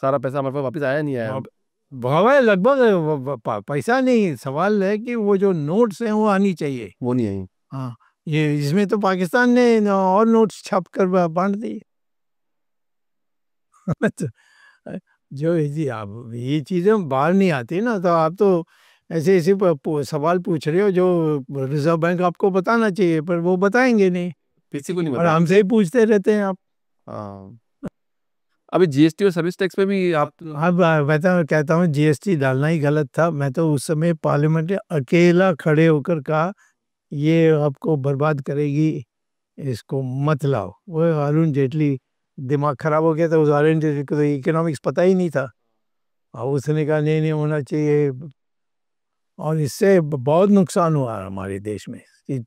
S1: सारा पैसा हमारे पास वापस आया नहीं आया?
S2: भाव लगभग पैसा नहीं, सवाल है कि वो जो नोट्स हैं वो आनी चाहिए,
S1: वो नहीं आई।
S2: हाँ, ये इसमें तो पाकिस्तान ने और नोट्स छाप कर बांट दिए। तो जो आप ये चीज़ें बाहर नहीं आती ना, तो आप तो ऐसे ऐसे सवाल पूछ रहे हो जो रिजर्व बैंक आपको बताना चाहिए, पर वो बताएंगे नहीं,
S1: किसी को नहीं
S2: और
S1: पता।
S2: हमसे ही पूछते रहते हैं आप।
S1: हाँ, अभी जीएसटी और सर्विस टैक्स पे भी आप
S2: अब मैं तो कहता हूँ जीएसटी डालना ही गलत था। मैं तो उस समय पार्लियामेंट में अकेला खड़े होकर कहा ये आपको बर्बाद करेगी, इसको मत लाओ। वो अरुण जेटली दिमाग खराब हो गया था, उस अरुण जेटली को तो इकोनॉमिक्स पता ही नहीं था, और उसने कहा नहीं नहीं होना चाहिए, और इससे बहुत नुकसान हुआ हमारे देश में।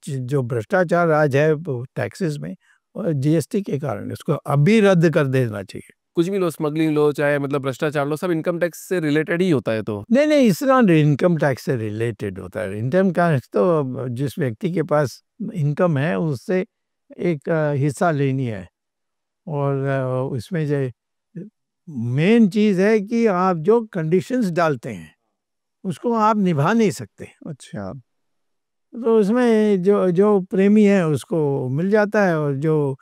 S2: जो भ्रष्टाचार आज है टैक्सेस में, और जीएसटी के कारण, इसको अभी रद्द कर देना चाहिए।
S1: कुछ भी लो, स्मगलिंग लो, चाहे मतलब भ्रष्टाचार लो, सब इनकम टैक्स से रिलेटेड ही होता है। तो
S2: नहीं नहीं, इस तरह इनकम टैक्स से रिलेटेड होता है। इनकम टैक्स तो जिस व्यक्ति के पास इनकम है उससे एक हिस्सा लेनी है, और उसमें जो मेन चीज़ है कि आप जो कंडीशंस डालते हैं उसको आप निभा नहीं सकते।
S1: अच्छा,
S2: तो उसमें जो जो प्रेमी है उसको मिल जाता है, और जो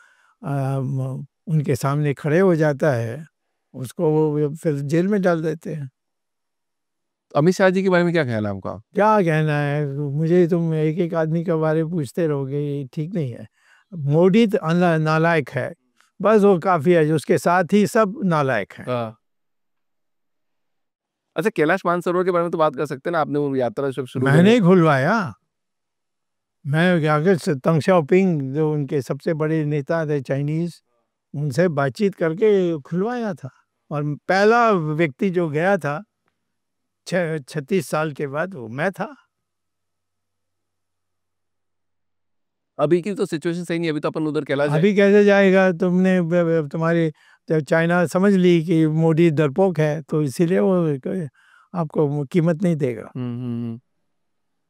S2: उनके सामने खड़े हो जाता है उसको वो फिर जेल में डाल देते हैं।
S1: अमित शाह जी के बारे में क्या ख्याल है आपका?
S2: क्या कहना है, मुझे तुम एक एक आदमी के बारे में पूछते रहोगे, ये ठीक नहीं है। मोदी तो नालायक है, बस वो काफ़ी है, उसके साथ ही सब नालायक हैं।
S1: अच्छा, कैलाश मानसरोवर के बारे में तो बात कर सकते हैं ना, आपने वो यात्रा जब शुरू
S2: मैंने
S1: करी।
S2: ही खुलवाया, मैं अगर तंग शाओपिंग जो उनके सबसे बड़े नेता थे चाइनीज, उनसे बातचीत करके खुलवाया था, और पहला व्यक्ति जो गया था 36 साल के बाद वो मैं था।
S1: अभी की तो सिचुएशन सही नहीं है, अभी तो अपन उधर कैलाश
S2: अभी कैसे जाएगा? तुमने तुम्हारी जब चाइना समझ ली कि मोदी डरपोक है, तो इसीलिए वो आपको कीमत नहीं देगा।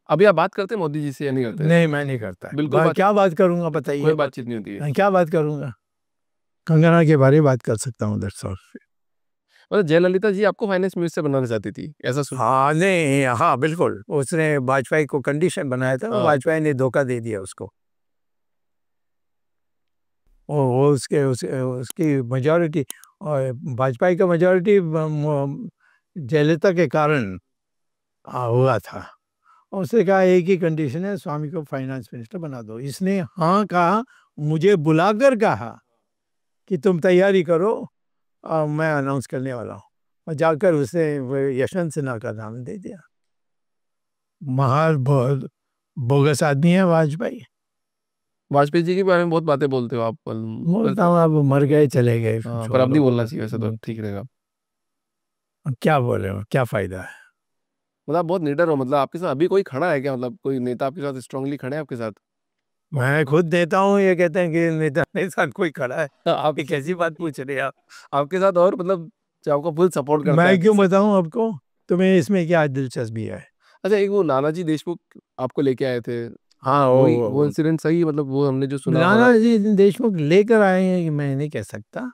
S1: अभी आप बात करते हैं मोदी जी से या नहीं करते?
S2: नहीं, मैं नहीं करता।
S1: बिल्कुल
S2: क्या बात करूंगा बताइए?
S1: कोई बातचीत नहीं होती है।
S2: क्या बात करूंगा? कंगना के बारे में बात कर सकता हूँ, दैट्स ऑल।
S1: मतलब जयललिता जी आपको फाइनेंस मिनिस्टर बनाना चाहती थी, ऐसा सुन?
S2: हाँ नहीं, हाँ बिल्कुल, उसने वाजपेयी को कंडीशन बनाया था, वाजपेयी ने धोखा दे दिया उसको। वो उसकी मेजॉरिटी, और वाजपेयी का मेजॉरिटी जयललिता के कारण हुआ था। और उसने कहा एक ही कंडीशन है, स्वामी को फाइनेंस मिनिस्टर बना दो। इसने हाँ कहा, मुझे बुलाकर कहा कि तुम तैयारी करो, मैं अनाउंस करने वाला हूँ, और जाकर उसने यशवंत सिन्हा का नाम दे दिया। बहुत बोगस आदमी है वाजपेयी।
S1: वाजपेयी जी के बारे में बहुत बातें बोलते हो आप।
S2: बोलता हूँ, अब मर गए चले गए,
S1: पर अब नहीं बोलना चाहिए, वैसे तो ठीक रहेगा।
S2: क्या बोले हो, क्या फायदा है?
S1: मतलब बहुत निडर हो, मतलब आपके साथ अभी कोई खड़ा है क्या? मतलब कोई नेता आपके साथ स्ट्रांगली खड़े हैं आपके साथ?
S2: मैं खुद नेता हूँ, ये कहते हैं कि नेता के साथ कोई खड़ा है। आप एक ऐसी बात पूछ रहे हैं आप?
S1: आपके साथ और मतलब जो आपको फुल सपोर्ट करता है।
S2: मैं क्यों बताऊं आपको, तुम्हें इसमें क्या दिलचस्पी है?
S1: अच्छा, एक वो नानाजी देशमुख आपको लेके आए थे,
S2: हाँ,
S1: वो इंसिडेंट सही, मतलब वो हमने जो सुना।
S2: नानाजी देशमुख लेकर आए हैं, कि मैं नहीं कह सकता।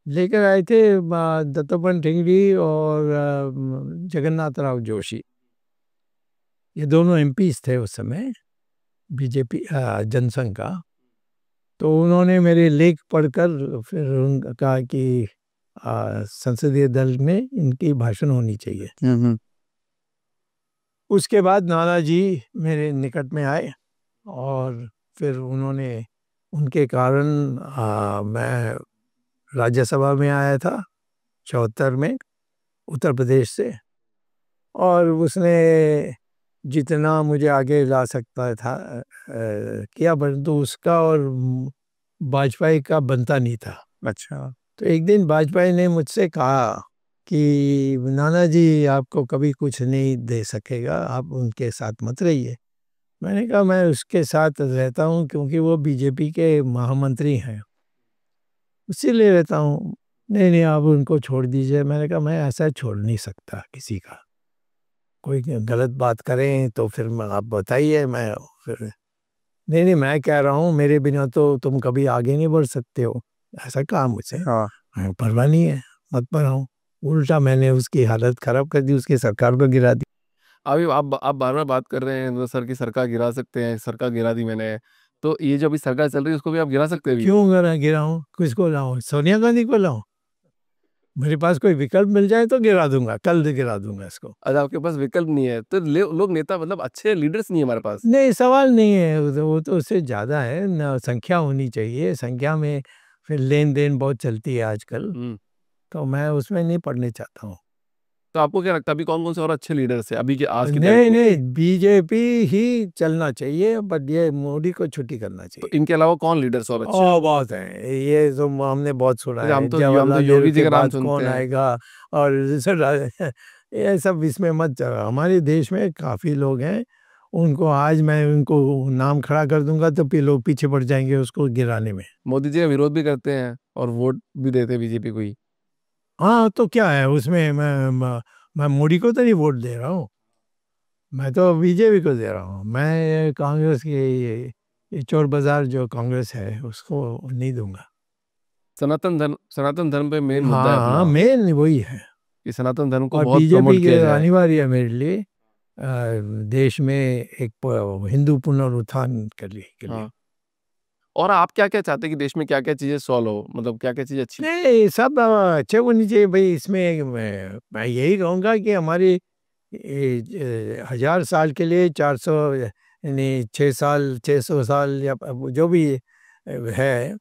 S2: लेकर आए थे दत्तोपंत ठेंगड़ी और जगन्नाथ राव जोशी, ये दोनों एमपीज थे उस समय, बीजेपी जनसंघ का। तो उन्होंने मेरे लेख पढ़कर फिर उन्होंने कहा कि संसदीय दल में इनकी भाषण होनी चाहिए। उसके बाद नानाजी मेरे निकट में आए, और फिर उन्होंने, उनके कारण मैं राज्यसभा में आया था 74 में, उत्तर प्रदेश से। और उसने जितना मुझे आगे ला सकता था किया, परंतु उसका और वाजपेयी का बनता नहीं था।
S4: अच्छा।
S2: तो एक दिन वाजपेयी ने मुझसे कहा कि नाना जी आपको कभी कुछ नहीं दे सकेगा, आप उनके साथ मत रहिए। मैंने कहा मैं उसके साथ रहता हूँ क्योंकि वो बीजेपी के महामंत्री हैं, इसीलिए रहता हूँ। नहीं नहीं, आप उनको छोड़ दीजिए। मैंने कहा मैं ऐसा छोड़ नहीं सकता किसी का, कोई गलत बात करें तो फिर आप बताइए, मैं फिर नहीं नहीं, मैं कह रहा हूँ मेरे बिना तो तुम कभी आगे नहीं बढ़ सकते हो, ऐसा कहा मुझसे।
S4: हाँ।
S2: परवाह नहीं है, मत पढ़ाऊँ। उल्टा मैंने उसकी हालत खराब कर दी, उसकी सरकार को गिरा दी।
S1: अभी आप बार बार बात कर रहे हैं तो सर की सरकार गिरा सकते हैं, सरकार गिरा दी मैंने, तो ये जो अभी सरकार चल रही है उसको भी आप गिरा सकते हैं अभी?
S2: क्यों गिराऊं? किसको लाऊं? सोनिया गांधी को लाऊं? मेरे पास कोई विकल्प मिल जाए तो गिरा दूंगा, कल गिरा दूंगा इसको।
S1: अगर आपके पास विकल्प नहीं है तो लोग नेता मतलब अच्छे लीडर्स नहीं है हमारे पास।
S2: नहीं, सवाल नहीं है, वो तो उससे ज़्यादा है ना, संख्या होनी चाहिए। संख्या में फिर लेन देन बहुत चलती है आजकल, तो मैं उसमें नहीं पढ़ने चाहता हूँ।
S1: तो आपको क्या लगता है अभी कौन कौन से और अच्छे लीडर्स हैं अभी के आज के
S2: नहीं नहीं, बीजेपी ही चलना चाहिए, बट ये मोदी को छुट्टी करना
S1: तो
S2: चाहिए।
S1: इनके अलावा कौन लीडर्स और अच्छे?
S2: बहुत है, ये तो हमने बहुत सुना है।
S1: हम तो
S2: जवाहरलाल
S1: योगी
S2: नेहरू
S1: जी
S2: के
S1: का नाम
S2: बाद
S1: सुनते
S2: कौन
S1: हैं।
S2: आएगा, और ये सब इसमें मत जाओ। हमारे देश में काफ़ी लोग हैं, उनको आज मैं उनको नाम खड़ा कर दूंगा तो फिर लोग पीछे पड़ जाएंगे उसको गिराने में।
S1: मोदी जी का विरोध भी करते हैं और वोट भी देते हैं बीजेपी को ही।
S2: हाँ, तो क्या है उसमें? मैं मोदी को तो नहीं वोट दे रहा हूँ, मैं तो बीजेपी को दे रहा हूँ। मैं कांग्रेस की ये चोर बाजार जो कांग्रेस है उसको नहीं दूंगा।
S1: सनातन धर्म पे मेन मुद्दा है
S2: हाँ
S1: अपना
S2: मेन वही है,
S1: कि सनातन धर्म को
S2: और
S1: बहुत प्रमोट
S2: बीजेपी
S1: किया
S2: के
S1: जाए।
S2: अनिवार्य है मेरे लिए देश में एक हिंदू पुनरुत्थान के लिए।
S1: हाँ। और आप क्या क्या चाहते हैं कि देश में क्या क्या चीजें सॉल्व हो, मतलब क्या क्या चीजें अच्छी?
S2: नहीं, सब अच्छे होनी चाहिए भाई। इसमें मैं यही कहूँगा कि हमारी 1000 साल के लिए 400 यानी 600 साल या जो भी है,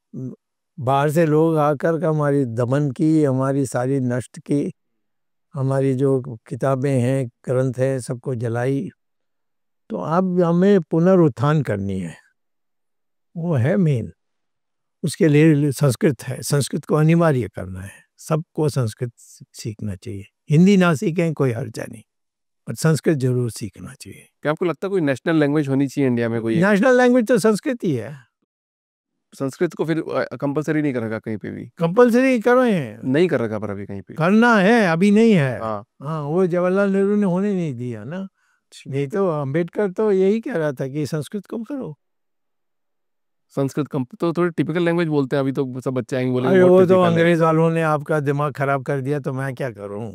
S2: बाहर से लोग आकर का हमारी दमन की, हमारी सारी नष्ट की, हमारी जो किताबें हैं, ग्रंथ है, सबको जलाई। तो अब हमें पुनरुत्थान करनी है, वो है मेन। उसके लिए संस्कृत है, संस्कृत को अनिवार्य करना है। सबको संस्कृत सीखना चाहिए। हिंदी ना सीखें कोई हर्जा नहीं, पर संस्कृत जरूर सीखना चाहिए।
S1: क्या आपको लगता है कोई नेशनल लैंग्वेज होनी चाहिए इंडिया में कोई?
S2: नेशनल लैंग्वेज तो संस्कृत ही है।
S1: संस्कृत को फिर कंपलसरी नहीं कर रखा कहीं पे भी?
S2: कंपलसरी करो है,
S1: नहीं कर रखा पर अभी कहीं पे
S2: करना है, अभी नहीं है।
S1: हाँ।
S2: हाँ, वो जवाहरलाल नेहरू ने होने नहीं दिया ना। नहीं तो अम्बेडकर तो यही कह रहा था कि संस्कृत को करो।
S1: संस्कृत तो थोड़ी टिपिकल लैंग्वेज बोलते हैं अभी, तो सब बच्चे आएंगे बोलेंगे
S2: अरे
S1: बहुत
S2: वो तो
S1: typical है।
S2: अंग्रेज वालों ने आपका दिमाग खराब कर दिया, तो मैं क्या करूं।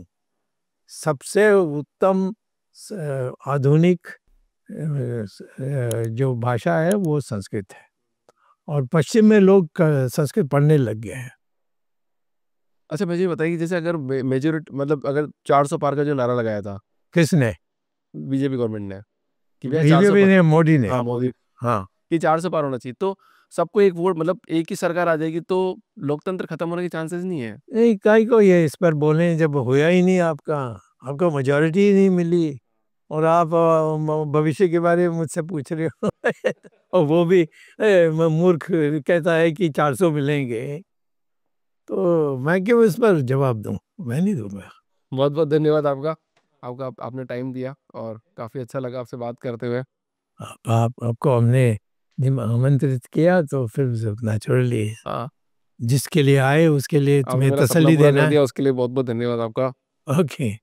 S2: सबसे उत्तम आधुनिक जो भाषा है वो संस्कृत है, और पश्चिम में लोग संस्कृत पढ़ने लग गए हैं।
S1: अच्छा मुझे बताइए, जैसे अगर मेजोरिटी मतलब अगर 400 पार का जो नारा लगाया था
S2: किसने?
S1: बीजेपी गवर्नमेंट ने कि भैया 400
S2: बीजेपी
S1: पार,
S2: ने, मोदी ने।
S1: हाँ मोदी,
S2: हाँ,
S1: कि 400 पार होना चाहिए, तो सबको एक वोट मतलब एक ही सरकार आ जाएगी तो लोकतंत्र खत्म होने के चांसेस नहीं है?
S2: नहीं, काई को ये इस पर बोले, जब होया ही नहीं आपको मेजॉरिटी ही नहीं मिली, और आप भविष्य के बारे में मुझसे पूछ रहे हो। और वो भी मूर्ख कहता है कि 400 मिलेंगे, तो मैं क्यों इस पर जवाब दूं? मैं नहीं दूंगा।
S1: बहुत बहुत धन्यवाद आपका, आपने टाइम दिया और काफ़ी अच्छा लगा आपसे बात करते हुए।
S2: आपको हमने आमंत्रित किया तो फिर नेचुरली
S1: हाँ,
S2: जिसके लिए आए उसके लिए
S1: आपने
S2: तुम्हें
S1: मेरा सपना
S2: तसल्ली
S1: पूरा
S2: देना
S1: कर
S2: है।
S1: दिया, उसके लिए बहुत बहुत धन्यवाद आपका।
S2: ओके।